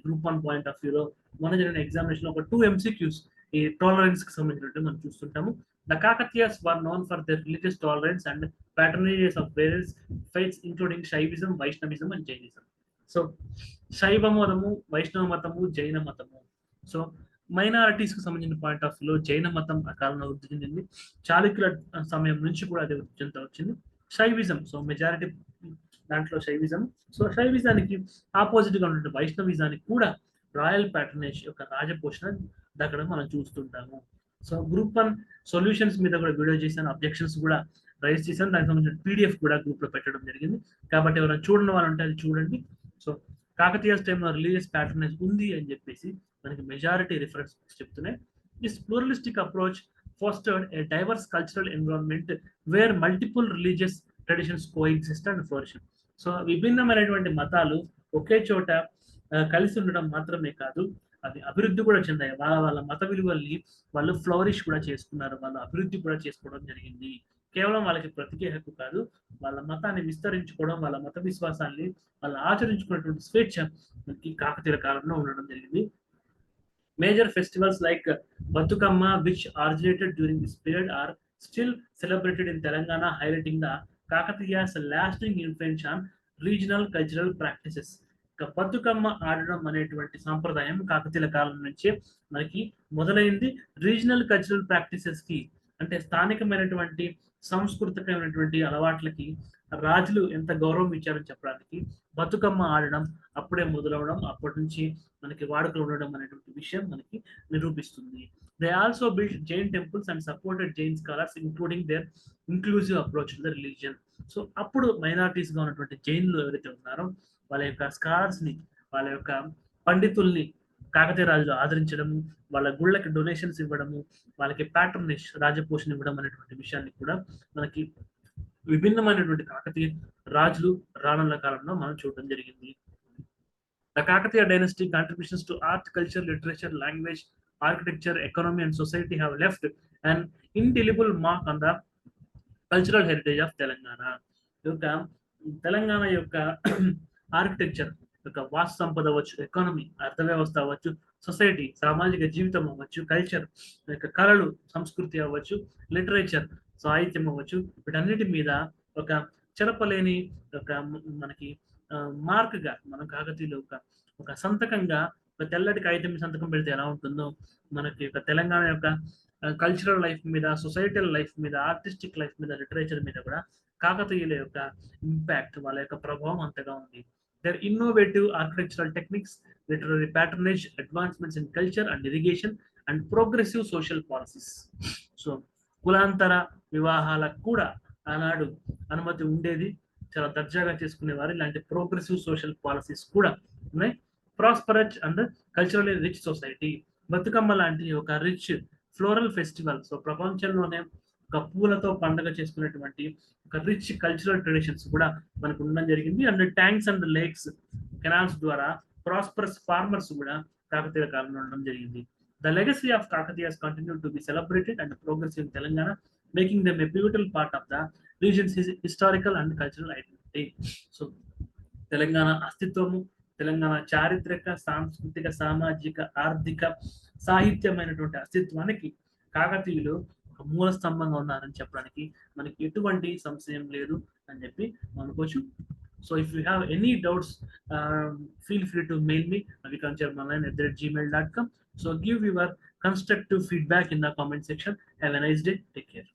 Group 1 point of వ్యూలో మన జరిగిన ఎగ్జామినేషన్ లో ఒక 2 MCQs ఈ టాలరెన్స్ కి సంబంధించినట్టు మనం చూస్తుంటాము. The Kakatiyas were known for their religious tolerance and patronages of various faiths including Shaivism, Vaishnavism and Jainism. So శైవ మతము, వైష్ణవ మతము, జైన మతము. సో మైనారిటీస్ కు సంబంధించిన పాయింట్ ఆఫ్ వ్యూలో జైన మతం ఆ కాలంలో వృద్ధి చెందింది. చాళుక్యుల సమయం నుంచి కూడా అది వృద్ధి చెందుతూ వచ్చింది. శైవిజం, సో మెజారిటీ దాంట్లో శైవిజం. సో శైవిజానికి ఆపోజిట్ గా ఉన్నటువంటి వైష్ణవిజానికి కూడా రాయల్ ప్యాటర్నేజ్ యొక్క రాజపోషణ దక్కడం మనం చూస్తుంటాము. సో గ్రూప్ 1 సొల్యూషన్స్ మీద కూడా వీడియో చేశాను, అబ్జెక్షన్స్ కూడా రైజ్ చేశాను, దానికి సంబంధించిన PDF కూడా గ్రూప్ లో పెట్టడం జరిగింది. కాబట్టి ఎవరైనా చూడని వాళ్ళు ఉంటే అది చూడండి. సో కాకతీయాస్ టైంలో రిలీజియస్ ప్యాటర్నేజ్ ఉంది అని చెప్పేసి మనకి మెజారిటీ రిఫరెన్స్ చెప్తున్నాయి. This pluralistic approach fostered a diverse cultural environment where multiple religious traditions coexist and flourish. So విభిన్నమైనటువంటి మతాలు ఒకే చోట కలిసి ఉండడం మాత్రమే కాదు, అది అభివృద్ధి కూడా చెందాయి. వాళ్ళ మత విలువల్ని వాళ్ళు ఫ్లవరిష్ కూడా చేసుకున్నారు, వాళ్ళ అభివృద్ధి కూడా చేసుకోవడం జరిగింది. కేవలం వాళ్ళకి బ్రతికే హక్కు కాదు, వాళ్ళ మతాన్ని విస్తరించుకోవడం, వాళ్ళ మత విశ్వాసాన్ని వాళ్ళు ఆచరించుకున్నటువంటి స్వేచ్ఛ మనకి కాకతీయుల కాలంలో ఉండడం జరిగింది. Major festivals like Batukama, which originated during this period, are still celebrated in Telangana, highlighting the Kakatiya's lasting influence on regional cultural practices. Bathukamma ఆడడం అనేటువంటి సాంప్రదాయం కాకతీయుల కాలం నుంచి మనకి మొదలైంది. రీజనల్ కల్చరల్ ప్రాక్టీసెస్ కి, అంటే స్థానికమైనటువంటి సాంస్కృతికమైనటువంటి అలవాట్లకి రాజులు ఎంత గౌరవం ఇచ్చారని చెప్పడానికి బతుకమ్మ ఆడడం అప్పుడే మొదలవడం, అప్పటి నుంచి మనకి వాడుకలు ఉండడం అనేటువంటి విషయం మనకి నిరూపిస్తుంది. They also build Jain temples and supported Jain scholars including their inclusive approach to the religion. So అప్పుడు మైనారిటీస్ గా ఉన్నటువంటి జైన్లు ఎవరైతే ఉన్నారో వాళ్ళ యొక్క స్కాలర్స్ ని, వాళ్ళ యొక్క పండితుల్ని కాకతీయ రాజులు ఆదరించడము, వాళ్ళ గుళ్ళకి డొనేషన్స్ ఇవ్వడము, వాళ్ళకి ప్యాట్రనేజ్ రాజపోషణ ఇవ్వడం అనేటువంటి విషయాన్ని కూడా మనకి విభిన్నమైనటువంటి కాకతీయ రాజులు రానున్న కాలంలో మనం చూడడం జరిగింది. The Kakatiya dynasty contributions to art, culture, literature, language, architecture, economy and society have left an indelible mark on the cultural heritage of Telangana. Telangana యొక్క ఆర్కిటెక్చర్, యొక్క వాస్తు సంపద అవ్వచ్చు, ఎకానమీ అర్థ వ్యవస్థ అవ్వచ్చు, సొసైటీ సామాజిక జీవితం అవ్వచ్చు, కల్చర్ యొక్క కళలు సంస్కృతి అవ్వచ్చు, లిటరేచర్ సాహిత్యం అవ్వచ్చు, వీటన్నిటి మీద ఒక చెరపలేని ఒక మనకి మార్క్గా మన కాకతీయులు ఒక సంతకంగా ఒక తెల్లటి కాగితం మీద సంతకం పెడితే ఎలా ఉంటుందో మనకి ఒక తెలంగాణ యొక్క కల్చరల్ లైఫ్ మీద, సొసైటల్ లైఫ్ మీద, ఆర్టిస్టిక్ లైఫ్ మీద, లిటరేచర్ మీద కూడా కాకతీయుల యొక్క ఇంపాక్ట్, వాళ్ళ యొక్క ప్రభావం అంతగా ఉంది. Their innovative architectural techniques, literary patronage, advancements in culture and irrigation and progressive social policies. So కులాంతర వివాహాలకు కూడా ఆనాడు అనుమతి ఉండేది, చాలా దర్జాగా చేసుకునేవారు. ఇలాంటి ప్రోగ్రెసివ్ సోషల్ పాలసీస్ కూడా ఉన్నాయి. Prosperous and culturally rich society, Bathukamma లాంటి ఒక రిచ్ ఫ్లోరల్ ఫెస్టివల్. సో ప్రపంచంలోనే ఒక పూలతో పండుగ చేసుకునేటువంటి ఒక రిచ్ కల్చరల్ ట్రెడిషన్స్ కూడా మనకు ఉండడం జరిగింది. And tanks and lakes, canals ద్వారా ప్రాస్పరస్ ఫార్మర్స్ కూడా కాకతీయ కాలంలో ఉండడం జరిగింది. The legacy of Kakatiyas continue to be celebrated and progressive in Telangana, making them a pivotal part of the region's historical and cultural identity. So Telangana అస్తిత్వము, తెలంగాణ చారిత్రక, సాంస్కృతిక, సామాజిక, ఆర్థిక, సాహిత్యమైనటువంటి అస్తిత్వానికి కాకతీయులు ఒక మూల స్తంభంగా ఉన్నారని చెప్పడానికి మనకి ఎటువంటి సంశయం లేదు అని చెప్పి అనుకోవచ్చు. So if you have any doubts, feel free to mail me avikanchermalan@gmail.com. So give your constructive feedback in the comment section. Have a nice day. Take care.